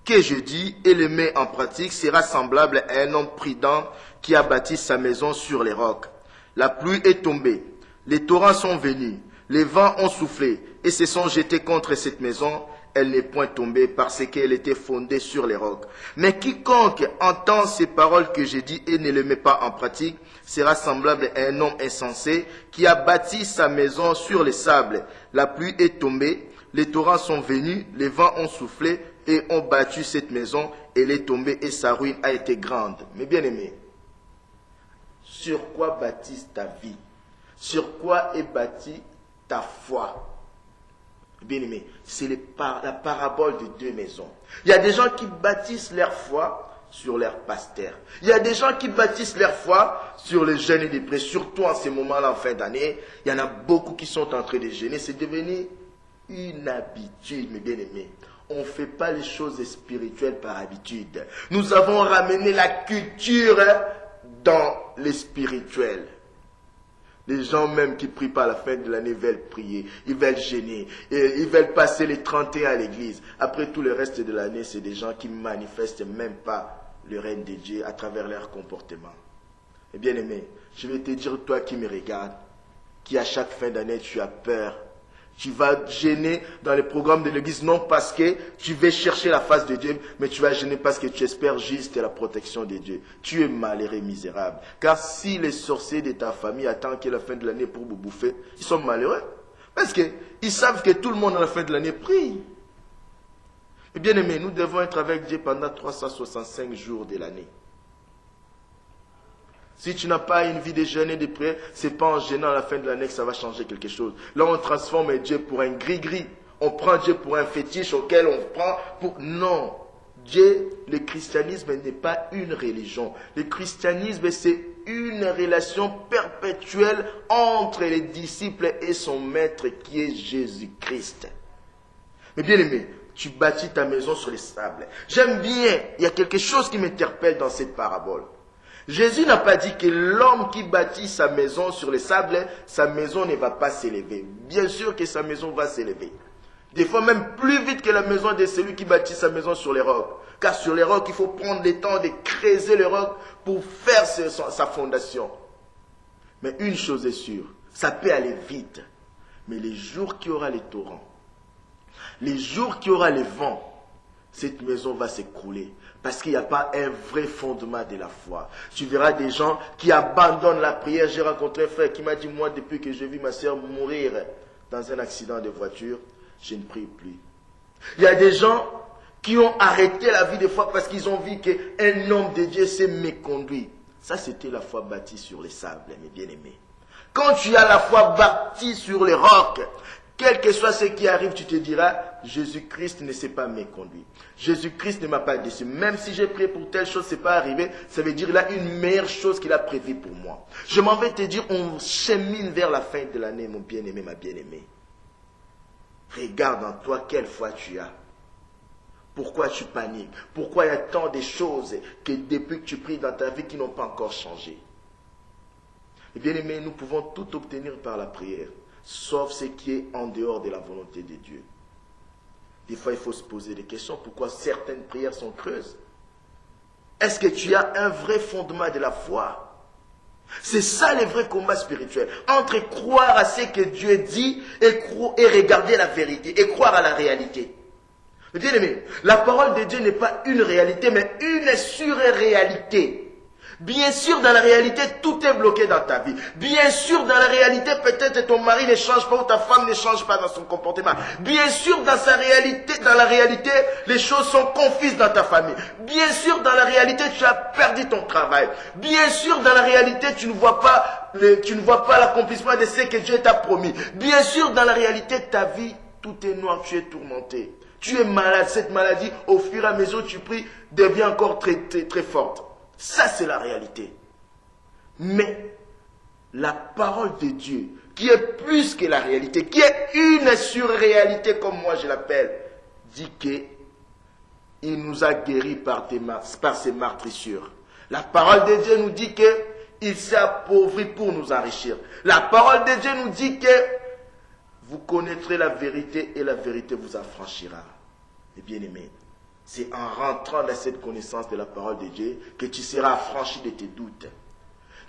que je dis et les met en pratique sera semblable à un homme prudent qui a bâti sa maison sur les rocs. La pluie est tombée, les torrents sont venus, les vents ont soufflé et se sont jetés contre cette maison. Elle n'est point tombée parce qu'elle était fondée sur les rocs. Mais quiconque entend ces paroles que j'ai dit et ne les met pas en pratique sera semblable à un homme insensé qui a bâti sa maison sur les sables. La pluie est tombée, les torrents sont venus, les vents ont soufflé et ont battu cette maison. Elle est tombée et sa ruine a été grande. Mais bien aimé, sur quoi bâtisse ta vie? Sur quoi est bâtie ta foi? Bien aimé, c'est la parabole de 2 maisons. Il y a des gens qui bâtissent leur foi sur leur pasteur. Il y a des gens qui bâtissent leur foi sur les jeûnes et les prières. Surtout en ces moments-là, en fin d'année, il y en a beaucoup qui sont en train de jeûner. C'est devenu une habitude, mes bien-aimés. On ne fait pas les choses spirituelles par habitude. Nous avons ramené la culture dans les spirituels. Les gens même qui prient pas à la fin de l'année veulent prier, ils veulent jeûner, et ils veulent passer les 31 à l'église. Après tout le reste de l'année, c'est des gens qui ne manifestent même pas le règne de Dieu à travers leur comportement. Et bien aimé, je vais te dire, toi qui me regardes, qui à chaque fin d'année tu as peur. Tu vas gêner dans les programmes de l'église, non parce que tu veux chercher la face de Dieu, mais tu vas gêner parce que tu espères juste la protection de Dieu. Tu es malheureux, misérable. Car si les sorciers de ta famille attendent qu'il y ait la fin de l'année pour vous bouffer, ils sont malheureux. Parce qu'ils savent que tout le monde à la fin de l'année prie. Et bien aimé, nous devons être avec Dieu pendant 365 jours de l'année. Si tu n'as pas une vie de jeûne et de prière, ce n'est pas en jeûnant à la fin de l'année que ça va changer quelque chose. Là, on transforme Dieu pour un gris-gris. On prend Dieu pour un fétiche auquel on prend pour... Non. Dieu, le christianisme n'est pas une religion. Le christianisme, c'est une relation perpétuelle entre les disciples et son maître qui est Jésus-Christ. Mais bien aimé, tu bâtis ta maison sur les sables. J'aime bien, il y a quelque chose qui m'interpelle dans cette parabole. Jésus n'a pas dit que l'homme qui bâtit sa maison sur les sables, sa maison ne va pas s'élever. Bien sûr que sa maison va s'élever. Des fois même plus vite que la maison de celui qui bâtit sa maison sur les rocs. Car sur les rocs, il faut prendre le temps de creuser les rocs pour faire sa fondation. Mais une chose est sûre, ça peut aller vite. Mais les jours qu'il y aura les torrents, les jours qu'il y aura les vents, cette maison va s'écrouler. Parce qu'il n'y a pas un vrai fondement de la foi. Tu verras des gens qui abandonnent la prière. J'ai rencontré un frère qui m'a dit, moi, depuis que j'ai vu ma soeur mourir dans un accident de voiture, je ne prie plus. Il y a des gens qui ont arrêté la vie de foi parce qu'ils ont vu qu'un homme de Dieu s'est méconduit. Ça, c'était la foi bâtie sur les sables, mes bien-aimés. Quand tu as la foi bâtie sur les rocs, quel que soit ce qui arrive, tu te diras, Jésus-Christ ne s'est pas méconduit. Jésus-Christ ne m'a pas déçu. Même si j'ai prié pour telle chose, ce n'est pas arrivé, ça veut dire qu'il a une meilleure chose qu'il a prévue pour moi. Je m'en vais te dire, on chemine vers la fin de l'année, mon bien-aimé, ma bien-aimée. Regarde en toi quelle foi tu as. Pourquoi tu paniques? Pourquoi il y a tant de choses que depuis que tu pries dans ta vie qui n'ont pas encore changé? Et bien aimé, nous pouvons tout obtenir par la prière. Sauf ce qui est en dehors de la volonté de Dieu. Des fois, il faut se poser des questions. Pourquoi certaines prières sont creuses? Est-ce que tu as un vrai fondement de la foi? C'est ça le vrai combat spirituel. Entre croire à ce que Dieu dit et regarder la vérité et croire à la réalité. Bien aimé, la parole de Dieu n'est pas une réalité, mais une surréalité. Bien sûr, dans la réalité, tout est bloqué dans ta vie. Bien sûr, dans la réalité, peut-être ton mari ne change pas ou ta femme ne change pas dans son comportement. Bien sûr, dans la réalité, les choses sont confuses dans ta famille. Bien sûr, dans la réalité, tu as perdu ton travail. Bien sûr, dans la réalité, tu ne vois pas l'accomplissement de ce que Dieu t'a promis. Bien sûr, dans la réalité, ta vie, tout est noir, tu es tourmenté. Tu es malade. Cette maladie, au fur et à mesure que tu pries, devient encore très, très, très forte. Ça, c'est la réalité. Mais la parole de Dieu, qui est plus que la réalité, qui est une surréalité, comme moi je l'appelle, dit qu'il nous a guéris par ses meurtrissures. La parole de Dieu nous dit qu'il s'est appauvri pour nous enrichir. La parole de Dieu nous dit que vous connaîtrez la vérité et la vérité vous affranchira. Et bien aimé, c'est en rentrant dans cette connaissance de la parole de Dieu que tu seras affranchi de tes doutes.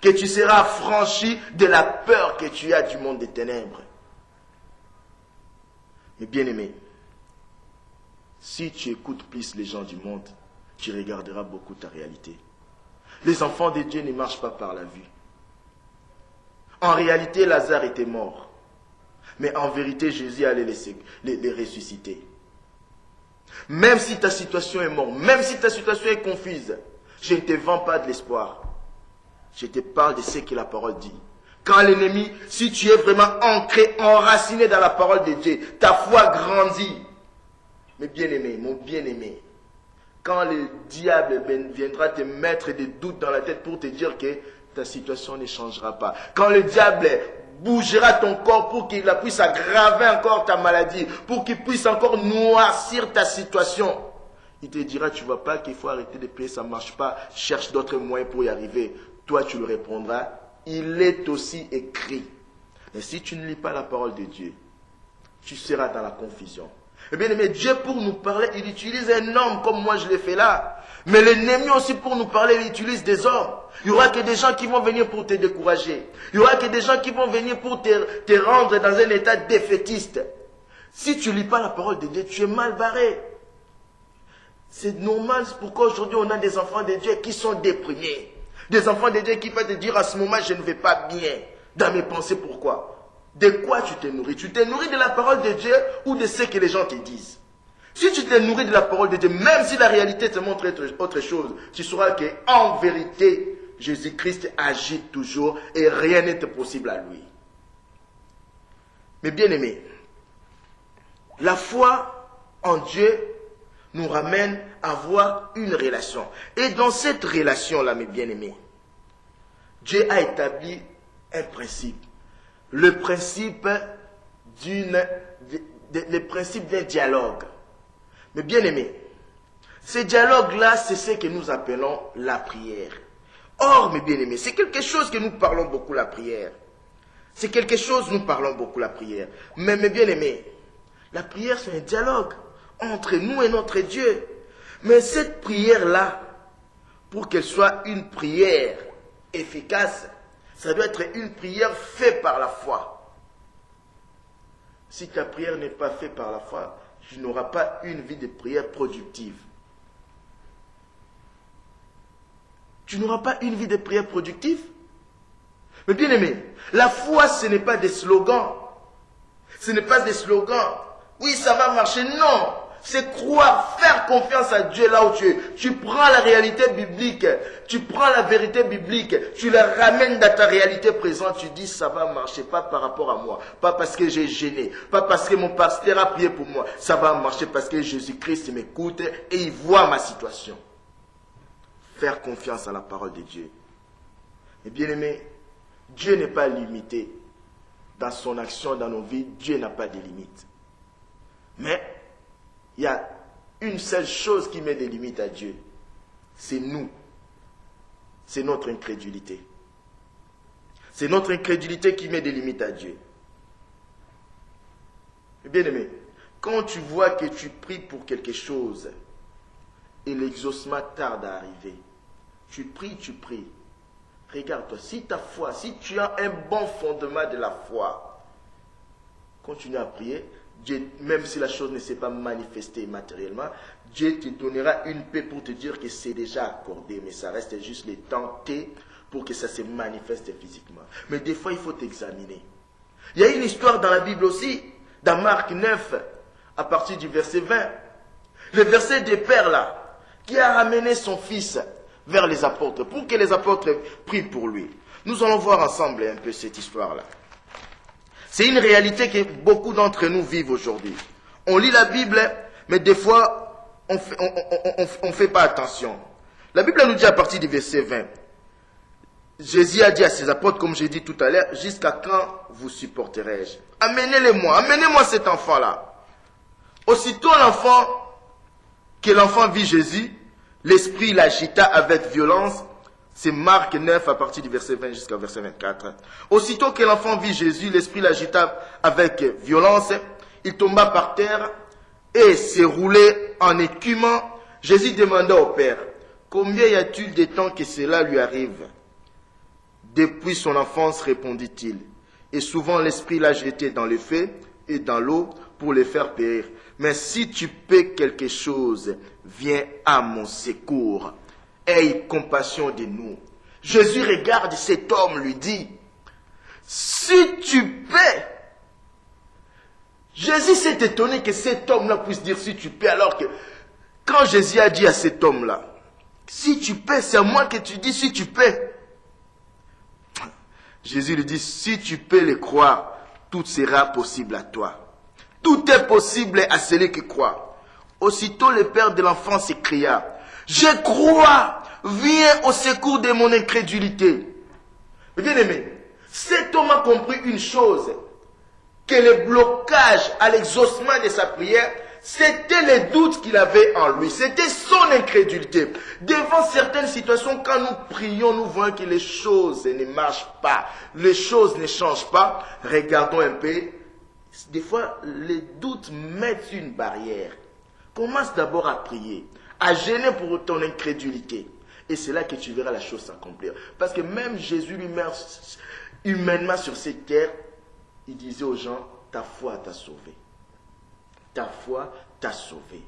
Que tu seras affranchi de la peur que tu as du monde des ténèbres. Mais bien aimé, si tu écoutes plus les gens du monde, tu regarderas beaucoup ta réalité. Les enfants de Dieu ne marchent pas par la vue. En réalité, Lazare était mort. Mais en vérité, Jésus allait les ressusciter. Même si ta situation est morte, même si ta situation est confuse, je ne te vends pas de l'espoir. Je te parle de ce que la parole dit. Quand l'ennemi, si tu es vraiment ancré, enraciné dans la parole de Dieu, ta foi grandit. Mais bien-aimé, mon bien-aimé, quand le diable viendra te mettre des doutes dans la tête pour te dire que ta situation ne changera pas, quand le diable bougera ton corps pour qu'il puisse aggraver encore ta maladie, pour qu'il puisse encore noircir ta situation, il te dira, tu ne vois pas qu'il faut arrêter de payer, ça ne marche pas, cherche d'autres moyens pour y arriver. Toi, tu lui répondras, il est aussi écrit. Mais si tu ne lis pas la parole de Dieu, tu seras dans la confusion. Eh bien, mais Dieu, pour nous parler, il utilise un homme comme moi je l'ai fait là. Mais l'ennemi aussi, pour nous parler, il utilise des hommes. Il y aura que des gens qui vont venir pour te décourager. Il y aura que des gens qui vont venir pour te rendre dans un état défaitiste. Si tu ne lis pas la parole de Dieu, tu es mal barré. C'est normal, c'est pourquoi aujourd'hui on a des enfants de Dieu qui sont déprimés. Des enfants de Dieu qui peuvent te dire à ce moment, je ne vais pas bien. Dans mes pensées, pourquoi? De quoi tu te nourris? Tu te nourris de la parole de Dieu ou de ce que les gens te disent? Si tu te nourris de la parole de Dieu, même si la réalité te montre autre chose, tu sauras qu'en vérité, Jésus-Christ agit toujours et rien n'est possible à lui. Mais bien aimé, la foi en Dieu nous ramène à avoir une relation. Et dans cette relation-là, mes bien-aimés, Dieu a établi un principe. Le principe d'un dialogue. Mais bien aimé, ce dialogue-là, c'est ce que nous appelons la prière. Or, mes bien-aimés, c'est quelque chose que nous parlons beaucoup la prière. C'est quelque chose, nous parlons beaucoup la prière. Mais mes bien-aimés, la prière, c'est un dialogue entre nous et notre Dieu. Mais cette prière-là, pour qu'elle soit une prière efficace, ça doit être une prière faite par la foi. Si ta prière n'est pas faite par la foi, tu n'auras pas une vie de prière productive. Tu n'auras pas une vie de prière productive. Mais bien aimé, la foi, ce n'est pas des slogans. Ce n'est pas des slogans. Oui, ça va marcher. Non. C'est croire, faire confiance à Dieu là où tu es. Tu prends la réalité biblique, tu prends la vérité biblique, tu la ramènes dans ta réalité présente, tu dis ça va marcher, pas par rapport à moi, pas parce que j'ai gêné, pas parce que mon pasteur a prié pour moi, ça va marcher parce que Jésus-Christ m'écoute et il voit ma situation. Faire confiance à la parole de Dieu. Et bien aimé, Dieu n'est pas limité dans son action, dans nos vies, Dieu n'a pas de limites. Mais il y a une seule chose qui met des limites à Dieu. C'est nous. C'est notre incrédulité. C'est notre incrédulité qui met des limites à Dieu. Bien aimé, Quand tu vois que tu pries pour quelque chose et l'exaucement tarde à arriver, tu pries. Regarde-toi, si ta foi, si tu as un bon fondement de la foi, continue à prier. Dieu, même si la chose ne s'est pas manifestée matériellement, Dieu te donnera une paix pour te dire que c'est déjà accordé, mais ça reste juste le temps T pour que ça se manifeste physiquement. Mais des fois, il faut t'examiner. Il y a une histoire dans la Bible aussi, dans Marc 9, à partir du verset 20. Le verset des pères là, qui a ramené son fils vers les apôtres, pour que les apôtres prient pour lui. Nous allons voir ensemble un peu cette histoire-là. C'est une réalité que beaucoup d'entre nous vivent aujourd'hui. On lit la Bible, mais des fois, on ne fait pas attention. La Bible nous dit à partir du verset 20, Jésus a dit à ses apôtres, comme j'ai dit tout à l'heure, jusqu'à quand vous supporterai-je? Amenez-moi cet enfant-là. Aussitôt que l'enfant vit Jésus, l'esprit l'agita avec violence. C'est Marc 9 à partir du verset 20 jusqu'au verset 24. Aussitôt que l'enfant vit Jésus, l'esprit l'agita avec violence. Il tomba par terre et s'est roulé en écumant. Jésus demanda au Père, combien y a-t-il de temps que cela lui arrive? Depuis son enfance, répondit-il. Et souvent l'esprit l'a jeté dans le feu et dans l'eau pour le faire périr. Mais si tu peux quelque chose, viens à mon secours. Aie compassion de nous. Jésus regarde cet homme, lui dit, si tu peux. Jésus s'est étonné que cet homme-là puisse dire si tu peux, alors que quand Jésus a dit à cet homme-là, si tu peux, c'est à moi que tu dis si tu peux. Jésus lui dit, si tu peux le croire, tout sera possible à toi. Tout est possible à celui qui croit. Aussitôt le père de l'enfant s'écria, je crois, viens au secours de mon incrédulité. Bien-aimé, cet homme a compris une chose, que le blocage à l'exaucement de sa prière, c'était les doutes qu'il avait en lui. C'était son incrédulité. Devant certaines situations, quand nous prions, nous voyons que les choses ne marchent pas. Les choses ne changent pas. Regardons un peu. Des fois, les doutes mettent une barrière. Commence d'abord à prier, à gêner pour ton incrédulité. Et c'est là que tu verras la chose s'accomplir. Parce que même Jésus lui-même, humainement sur cette terre, il disait aux gens, ta foi t'a sauvé. Ta foi t'a sauvé.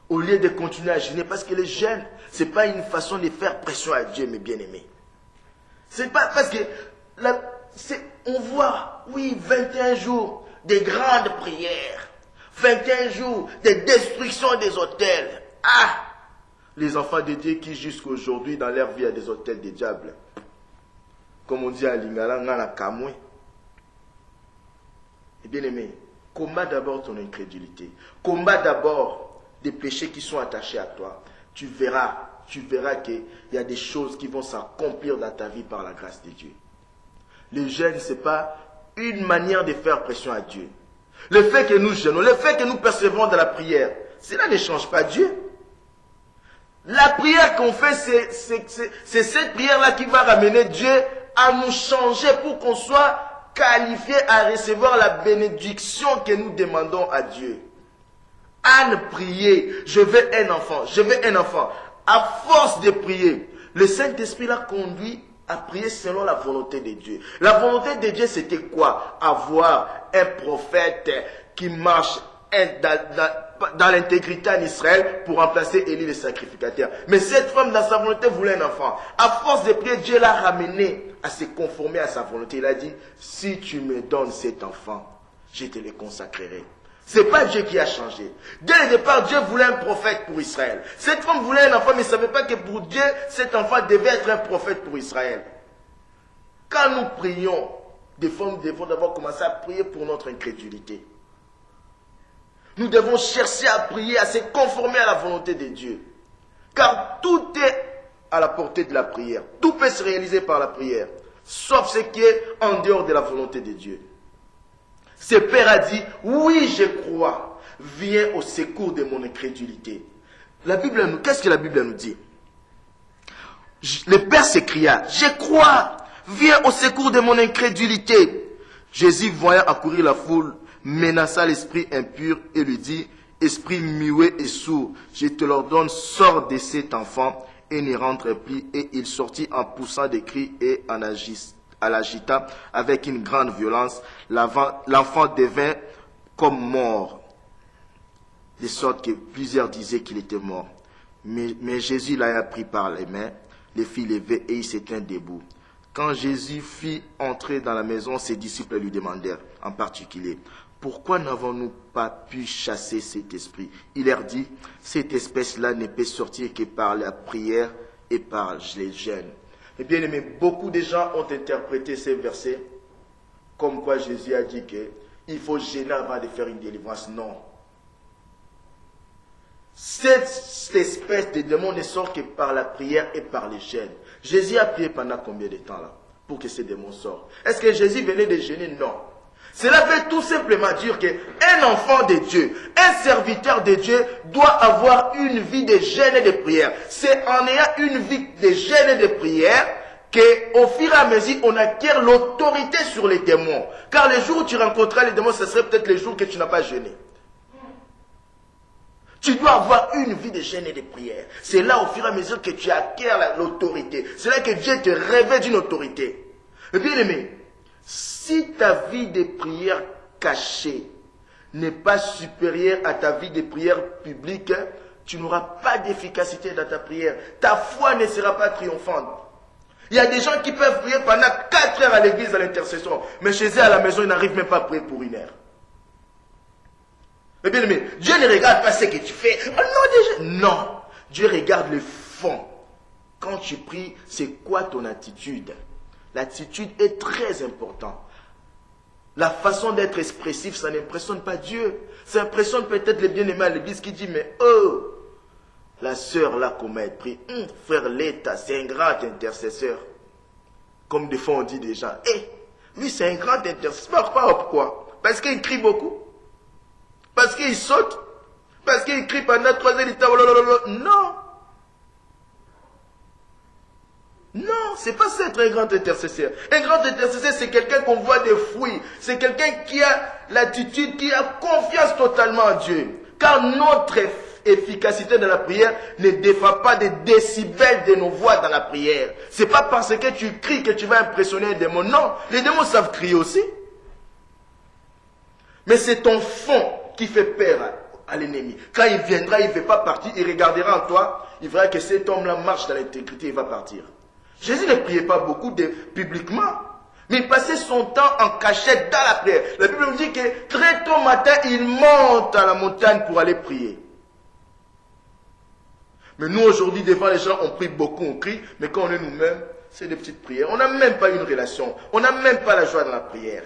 Au lieu de continuer à gêner, parce que le jeûne, ce n'est pas une façon de faire pression à Dieu, mes bien-aimés. C'est pas parce que, on voit, oui, 21 jours de grandes prières, 21 jours de destruction des autels. Ah! Les enfants de Dieu qui jusqu'aujourd'hui, dans leur vie, il y a des autels des diables. Comme on dit à Lingala, Ngana Kamwe. Et bien aimé, combat d'abord ton incrédulité. Combat d'abord des péchés qui sont attachés à toi. Tu verras qu'il y a des choses qui vont s'accomplir dans ta vie par la grâce de Dieu. Le jeûne, ce n'est pas une manière de faire pression à Dieu. Le fait que nous jeûnons, le fait que nous persévérons dans la prière, cela ne change pas Dieu. La prière qu'on fait, c'est cette prière-là qui va ramener Dieu à nous changer pour qu'on soit qualifié à recevoir la bénédiction que nous demandons à Dieu. Anne prier, je veux un enfant. À force de prier, le Saint-Esprit l'a conduit à prier selon la volonté de Dieu. La volonté de Dieu, c'était quoi? Avoir un prophète qui marche dans l'intégrité en Israël pour remplacer Élie le sacrificateur. Mais cette femme, dans sa volonté, voulait un enfant. À force de prier, Dieu l'a ramené à se conformer à sa volonté. Il a dit, si tu me donnes cet enfant, je te le consacrerai. Ce n'est pas Dieu qui a changé. Dès le départ, Dieu voulait un prophète pour Israël. Cette femme voulait un enfant, mais ne savait pas que pour Dieu, cet enfant devait être un prophète pour Israël. Quand nous prions, des fois, nous devons d'abord commencer à prier pour notre incrédulité. Nous devons chercher à prier, à se conformer à la volonté de Dieu. Car tout est à la portée de la prière. Tout peut se réaliser par la prière. Sauf ce qui est en dehors de la volonté de Dieu. Ce père a dit, oui, je crois. Viens au secours de mon incrédulité. Qu'est-ce que la Bible nous dit? Le père s'écria, je crois. Viens au secours de mon incrédulité. Jésus, voyant accourir la foule, menaça l'esprit impur et lui dit, « Esprit muet et sourd, je te l'ordonne, sors de cet enfant et n'y rentre plus. » Et il sortit en poussant des cris et en l'agita avec une grande violence. L'enfant devint comme mort, de sorte que plusieurs disaient qu'il était mort. Mais Jésus l'ayant pris par les mains, les fit lever et il se tint debout. Quand Jésus fit entrer dans la maison, ses disciples lui demandèrent en particulier, « Pourquoi n'avons-nous pas pu chasser cet esprit ?» Il leur dit, « Cette espèce-là ne peut sortir que par la prière et par les jeûnes. » Et bien aimé, beaucoup de gens ont interprété ces versets comme quoi Jésus a dit qu'il faut jeûner avant de faire une délivrance. Non. Cette espèce de démon ne sort que par la prière et par les jeûnes. Jésus a prié pendant combien de temps là pour que ces démons sortent? Est-ce que Jésus venait de jeûner? Non. Cela veut tout simplement dire qu'un enfant de Dieu, un serviteur de Dieu doit avoir une vie de jeûne et de prière. C'est en ayant une vie de jeûne et de prière qu'au fur et à mesure, on acquiert l'autorité sur les démons. Car les jours où tu rencontreras les démons, ce serait peut-être les jours que tu n'as pas jeûné. Tu dois avoir une vie de jeûne et de prière. C'est là au fur et à mesure que tu acquiers l'autorité. C'est là que Dieu te revêt d'une autorité. Et bien aimé, si ta vie de prière cachée n'est pas supérieure à ta vie de prière publique, tu n'auras pas d'efficacité dans ta prière. Ta foi ne sera pas triomphante. Il y a des gens qui peuvent prier pendant 4 heures à l'église à l'intercession, mais chez eux à la maison, ils n'arrivent même pas à prier pour 1 heure. Mais bien aimé, Dieu ne regarde pas ce que tu fais. Oh non, déjà. Non, Dieu regarde le fond. Quand tu pries, c'est quoi ton attitude? L'attitude est très importante. La façon d'être expressif, ça n'impressionne pas Dieu. Ça impressionne peut-être les bien-aimés à l'église qui disent, mais oh, la sœur là, comment elle prie, frère Léta, c'est un grand intercesseur. Comme des fois on dit déjà, lui c'est un grand intercesseur. Pourquoi? Parce qu'il crie beaucoup. Parce qu'il saute. Parce qu'il crie pendant 3 heures. Non. Non, c'est pas ça être un grand intercesseur. Un grand intercesseur, c'est quelqu'un qu'on voit des fruits. C'est quelqu'un qui a l'attitude, qui a confiance totalement en Dieu. Car notre efficacité dans la prière ne dépend pas des décibels de nos voix dans la prière. C'est pas parce que tu cries que tu vas impressionner les démons. Non, les démons savent crier aussi. Mais c'est ton fond qui fait peur à l'ennemi. Quand il viendra, il ne veut pas partir, il regardera en toi, il verra que cet homme-là marche dans l'intégrité, il va partir. Jésus ne priait pas beaucoup publiquement, mais il passait son temps en cachette dans la prière. La Bible nous dit que très tôt matin, il monte à la montagne pour aller prier. Mais nous, aujourd'hui, devant les gens, on prie beaucoup, on crie, mais quand on est nous-mêmes, c'est des petites prières. On n'a même pas une relation, on n'a même pas la joie dans la prière.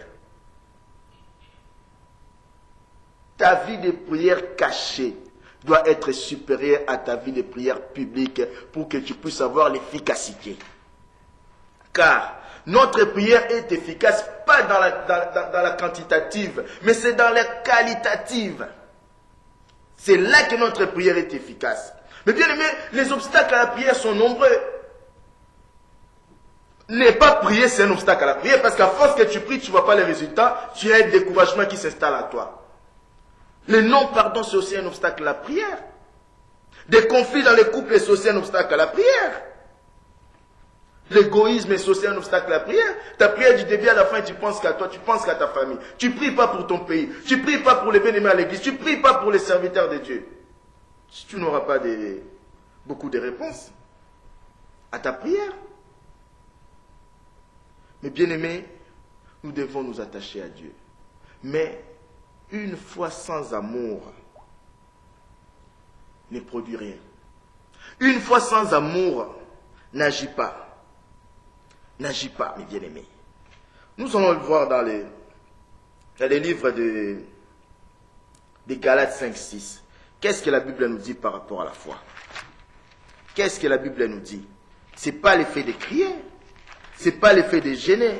Ta vie de prière cachée doit être supérieure à ta vie de prière publique pour que tu puisses avoir l'efficacité. Car notre prière est efficace pas dans la quantitative, mais c'est dans la qualitative. C'est là que notre prière est efficace. Mais bien aimé, les obstacles à la prière sont nombreux. Ne pas prier, c'est un obstacle à la prière, parce qu'à force que tu pries, tu ne vois pas les résultats, tu as un découragement qui s'installe à toi. Le non-pardon, c'est aussi un obstacle à la prière. Des conflits dans les couples, c'est aussi un obstacle à la prière. L'égoïsme est aussi un obstacle à la prière. Ta prière du début à la fin, tu penses qu'à toi, tu penses qu'à ta famille. Tu ne pries pas pour ton pays. Tu ne pries pas pour les bien-aimés à l'église. Tu ne pries pas pour les serviteurs de Dieu. Tu n'auras pas beaucoup de réponses à ta prière. Mais bien-aimés, nous devons nous attacher à Dieu. Mais une foi sans amour ne produit rien. Une foi sans amour n'agit pas. N'agit pas, mes bien-aimés. Nous allons le voir dans les livres de Galates 5-6. Qu'est-ce que la Bible nous dit par rapport à la foi? Qu'est-ce que la Bible nous dit? Ce n'est pas l'effet de crier. Ce n'est pas l'effet de gêner.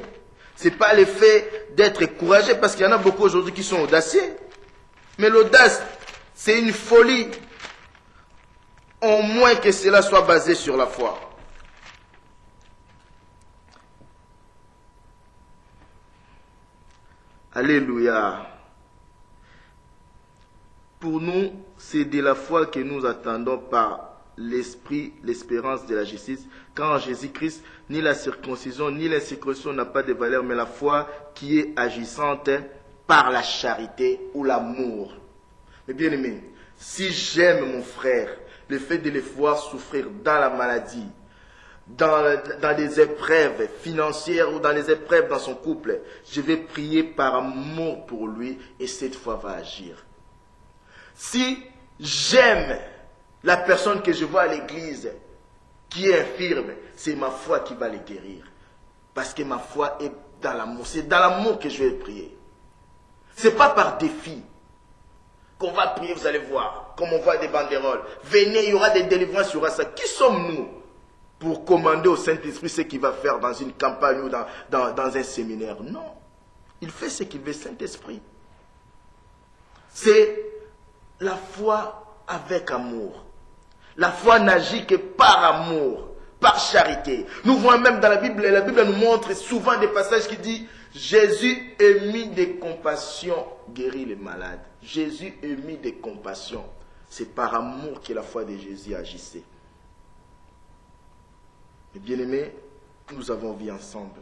Ce n'est pas l'effet d'être courageux, parce qu'il y en a beaucoup aujourd'hui qui sont audacieux. Mais l'audace, c'est une folie. Au moins que cela soit basé sur la foi. Alléluia. Pour nous, c'est de la foi que nous attendons par l'esprit, l'espérance de la justice. Car en Jésus-Christ, ni la circoncision, ni l'incirconcision n'a pas de valeur, mais la foi qui est agissante par la charité ou l'amour. Mais bien aimé, si j'aime mon frère, le fait de le voir souffrir dans la maladie, dans des épreuves financières ou dans les épreuves dans son couple, je vais prier par amour pour lui et cette foi va agir. Si j'aime la personne que je vois à l'église qui est infirme, c'est ma foi qui va le guérir. Parce que ma foi est dans l'amour. C'est dans l'amour que je vais prier. Ce n'est pas par défi qu'on va prier, vous allez voir, comme on voit des banderoles. Venez, il y aura des délivrances, il y aura ça. Qui sommes-nous pour commander au Saint-Esprit ce qu'il va faire dans une campagne ou dans un séminaire? Non. Il fait ce qu'il veut, Saint-Esprit. C'est la foi avec amour. La foi n'agit que par amour, par charité. Nous voyons même dans la Bible nous montre souvent des passages qui disent Jésus émis de compassion guérit les malades. Jésus émis de compassion. C'est par amour que la foi de Jésus agissait. Et bien aimés, nous avons vu ensemble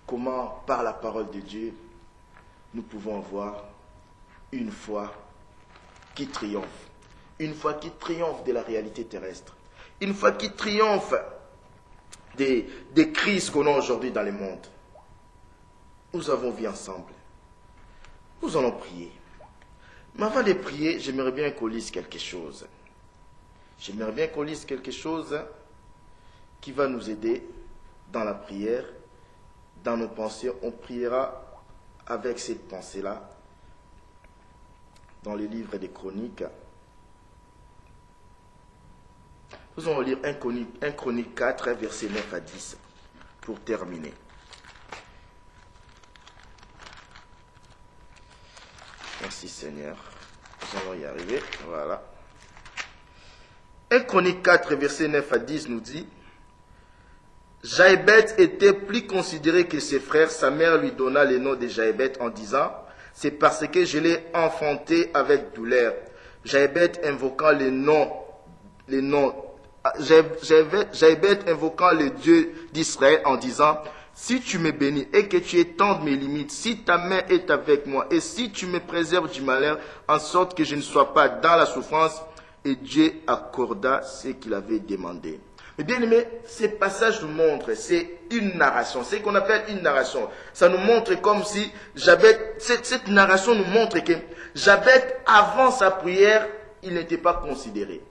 comment par la parole de Dieu nous pouvons avoir une foi qui triomphe. Une foi qui triomphe de la réalité terrestre. Une foi qui triomphe des crises qu'on a aujourd'hui dans le monde. Nous avons vu ensemble. Nous allons prier. Mais avant de prier, j'aimerais bien qu'on lise quelque chose. J'aimerais bien qu'on lise quelque chose qui va nous aider dans la prière, dans nos pensées. On priera avec cette pensée-là dans les livres des Chroniques. Nous allons lire 1 Chronique 4, versets 9 à 10, pour terminer. Merci Seigneur. Nous allons y arriver. Voilà. 1 Chronique 4, versets 9 à 10 nous dit Jaébet était plus considéré que ses frères. Sa mère lui donna le nom de Jaébet en disant c'est parce que je l'ai enfanté avec douleur. Jaébet invoquant Jaébet invoquant le Dieu d'Israël en disant si tu me bénis et que tu étendes mes limites, si ta main est avec moi et si tu me préserves du malheur, en sorte que je ne sois pas dans la souffrance, et Dieu accorda ce qu'il avait demandé. Mais bien aimé, ces passages nous montrent, c'est une narration, c'est ce qu'on appelle une narration. Ça nous montre comme si cette narration nous montre que Jabet, avant sa prière, il n'était pas considéré.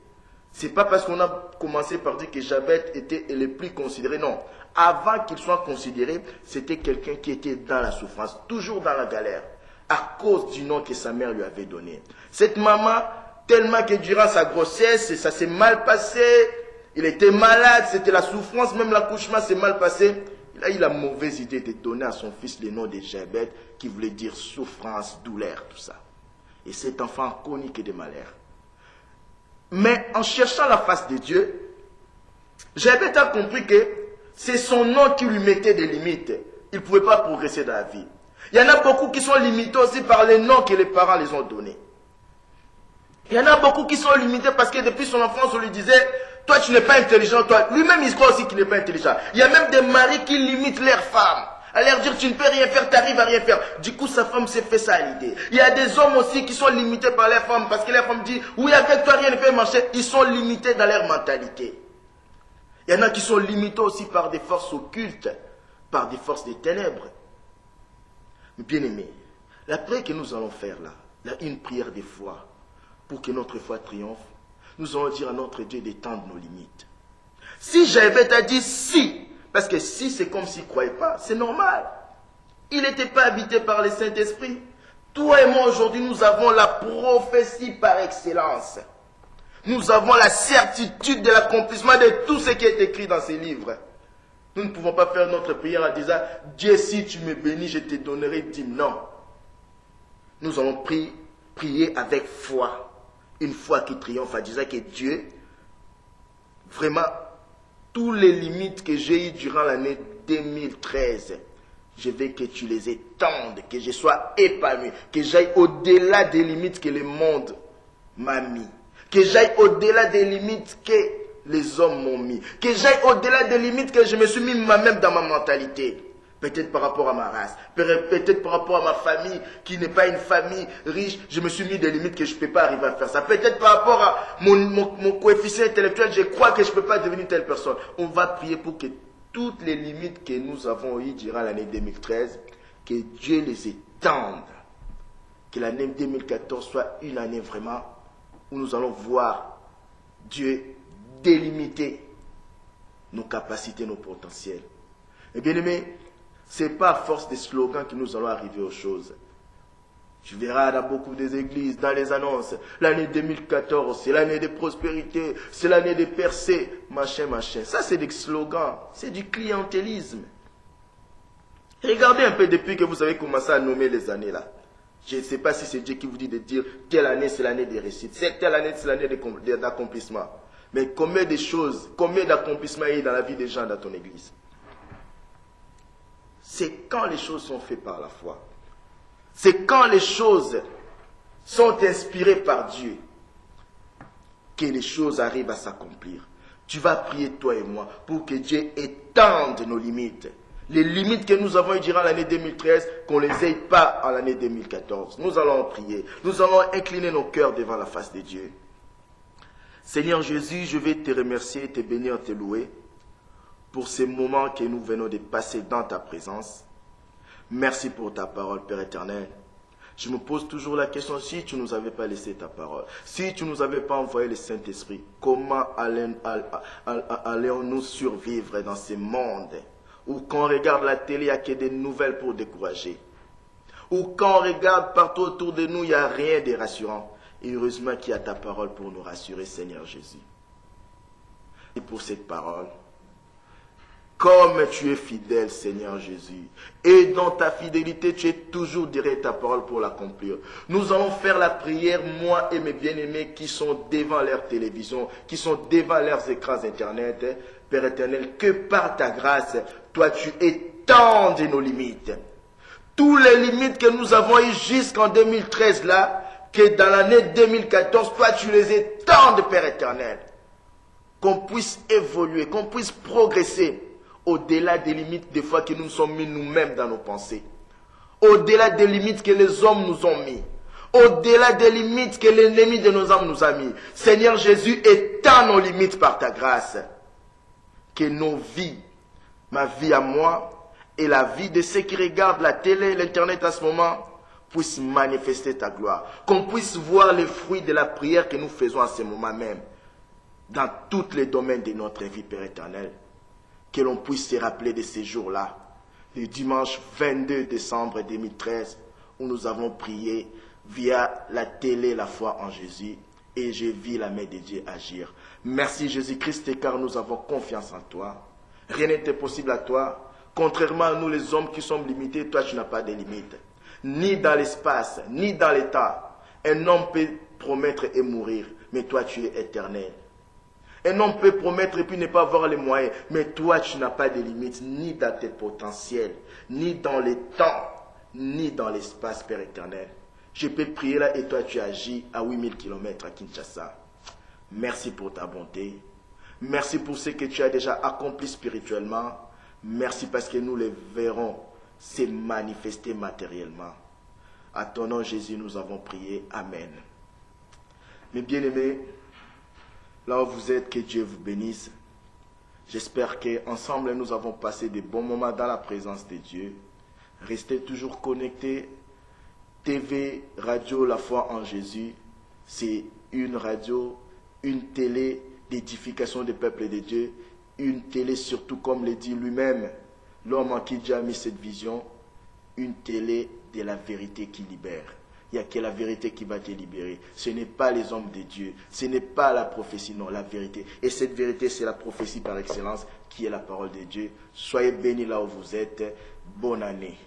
C'est pas parce qu'on a commencé par dire que Jabet était le plus considéré, non. Avant qu'il soit considéré, c'était quelqu'un qui était dans la souffrance, toujours dans la galère, à cause du nom que sa mère lui avait donné. Cette maman, tellement que durant sa grossesse, ça s'est mal passé, il était malade, c'était la souffrance, même l'accouchement s'est mal passé. Il a eu la mauvaise idée de donner à son fils le nom de Jabet, qui voulait dire souffrance, douleur, tout ça. Et cet enfant chronique de malheur. Mais en cherchant la face de Dieu, Jabet a compris que c'est son nom qui lui mettait des limites. Il ne pouvait pas progresser dans la vie. Il y en a beaucoup qui sont limités aussi par les noms que les parents les ont donnés. Il y en a beaucoup qui sont limités parce que depuis son enfance, on lui disait toi tu n'es pas intelligent, toi. Lui-même il croit aussi qu'il n'est pas intelligent. Il y a même des maris qui limitent leurs femmes. À leur dire tu ne peux rien faire, tu arrives à rien faire. Du coup sa femme s'est fait ça à l'idée. Il y a des hommes aussi qui sont limités par leurs femmes parce que leur femme dit oui avec toi rien ne peut marcher. Ils sont limités dans leur mentalité. Il y en a qui sont limités aussi par des forces occultes, par des forces des ténèbres. Mais bien aimé, la prière que nous allons faire là, une prière de foi, pour que notre foi triomphe, nous allons dire à notre Dieu d'étendre nos limites. Si Jaébet a dit si, parce que si c'est comme s'il ne croyait pas, c'est normal. Il n'était pas habité par le Saint-Esprit. Toi et moi aujourd'hui, nous avons la prophétie par excellence. Nous avons la certitude de l'accomplissement de tout ce qui est écrit dans ces livres. Nous ne pouvons pas faire notre prière en disant Dieu, si tu me bénis, je te donnerai 10. Non. Nous allons prier avec foi. Une foi qui triomphe en disant que Dieu, vraiment, toutes les limites que j'ai eues durant l'année 2013, je veux que tu les étendes, que je sois épanoui, que j'aille au-delà des limites que le monde m'a mis, que j'aille au-delà des limites que les hommes m'ont mis, que j'aille au-delà des limites que je me suis mis moi-même dans ma mentalité. Peut-être par rapport à ma race, peut-être par rapport à ma famille qui n'est pas une famille riche, je me suis mis des limites que je ne peux pas arriver à faire ça. Peut-être par rapport à mon coefficient intellectuel, je crois que je ne peux pas devenir telle personne. On va prier pour que toutes les limites que nous avons eues durant l'année 2013, que Dieu les étende. Que l'année 2014 soit une année vraiment où nous allons voir Dieu délimiter nos capacités, nos potentiels. Et bien aimé, ce n'est pas à force des slogans que nous allons arriver aux choses. Tu verras dans beaucoup des églises, dans les annonces, l'année 2014, c'est l'année de prospérité, c'est l'année de percée, machin, machin. Ça, c'est des slogans, c'est du clientélisme. Regardez un peu depuis que vous avez commencé à nommer les années là. Je ne sais pas si c'est Dieu qui vous dit de dire telle année c'est l'année des réussites, telle année c'est l'année d'accomplissement. Mais combien de choses, combien d'accomplissements il y a dans la vie des gens dans ton église? C'est quand les choses sont faites par la foi. C'est quand les choses sont inspirées par Dieu que les choses arrivent à s'accomplir. Tu vas prier toi et moi pour que Dieu étende nos limites. Les limites que nous avons eues durant l'année 2013, qu'on ne les ait pas en l'année 2014. Nous allons prier. Nous allons incliner nos cœurs devant la face de Dieu. Seigneur Jésus, je vais te remercier, te bénir, te louer pour ces moments que nous venons de passer dans ta présence. Merci pour ta parole, Père éternel. Je me pose toujours la question, si tu ne nous avais pas laissé ta parole, si tu ne nous avais pas envoyé le Saint-Esprit, comment allons-nous survivre dans ce monde où quand on regarde la télé, il n'y a que des nouvelles pour décourager, où quand on regarde partout autour de nous, il n'y a rien de rassurant. Et heureusement qu'il y a ta parole pour nous rassurer, Seigneur Jésus. Et pour cette parole, comme tu es fidèle, Seigneur Jésus, et dans ta fidélité, tu es toujours derrière ta parole pour l'accomplir. Nous allons faire la prière, moi et mes bien-aimés qui sont devant leur télévision, qui sont devant leurs écrans Internet. Père éternel, que par ta grâce, toi tu étendes nos limites. Toutes les limites que nous avons eues jusqu'en 2013 là, que dans l'année 2014, toi tu les étendes, Père éternel. Qu'on puisse évoluer, qu'on puisse progresser au-delà des limites des fois que nous nous sommes mis nous-mêmes dans nos pensées. Au-delà des limites que les hommes nous ont mis. Au-delà des limites que l'ennemi de nos âmes nous a mis. Seigneur Jésus, étends nos limites par ta grâce. Que nos vies, ma vie à moi et la vie de ceux qui regardent la télé et l'internet à ce moment, puissent manifester ta gloire. Qu'on puisse voir les fruits de la prière que nous faisons à ce moment même. Dans tous les domaines de notre vie, Père éternel. Que l'on puisse se rappeler de ces jours-là, le dimanche 22 décembre 2013, où nous avons prié via la télé la foi en Jésus, et j'ai vu la main de Dieu agir. Merci Jésus-Christ, car nous avons confiance en toi. Rien n'était possible à toi. Contrairement à nous les hommes qui sommes limités, toi tu n'as pas de limites. Ni dans l'espace, ni dans le temps. Un homme peut promettre et mourir, mais toi tu es éternel. Un homme peut promettre et puis ne pas avoir les moyens. Mais toi, tu n'as pas de limites, ni dans tes potentiels, ni dans le temps, ni dans l'espace, Père éternel. Je peux prier là et toi, tu agis à 8000 km à Kinshasa. Merci pour ta bonté. Merci pour ce que tu as déjà accompli spirituellement. Merci parce que nous les verrons se manifester matériellement. À ton nom, Jésus, nous avons prié. Amen. Mes bien-aimés, là où vous êtes, que Dieu vous bénisse. J'espère qu'ensemble, nous avons passé de bons moments dans la présence de Dieu. Restez toujours connectés. TV, radio, la foi en Jésus, c'est une radio, une télé d'édification des peuples de Dieu. Une télé surtout, comme le dit lui-même, l'homme en qui Dieu a mis cette vision, une télé de la vérité qui libère. Il n'y a que la vérité qui va te libérer. Ce n'est pas les hommes de Dieu. Ce n'est pas la prophétie, non, la vérité. Et cette vérité, c'est la prophétie par excellence qui est la parole de Dieu. Soyez bénis là où vous êtes. Bonne année.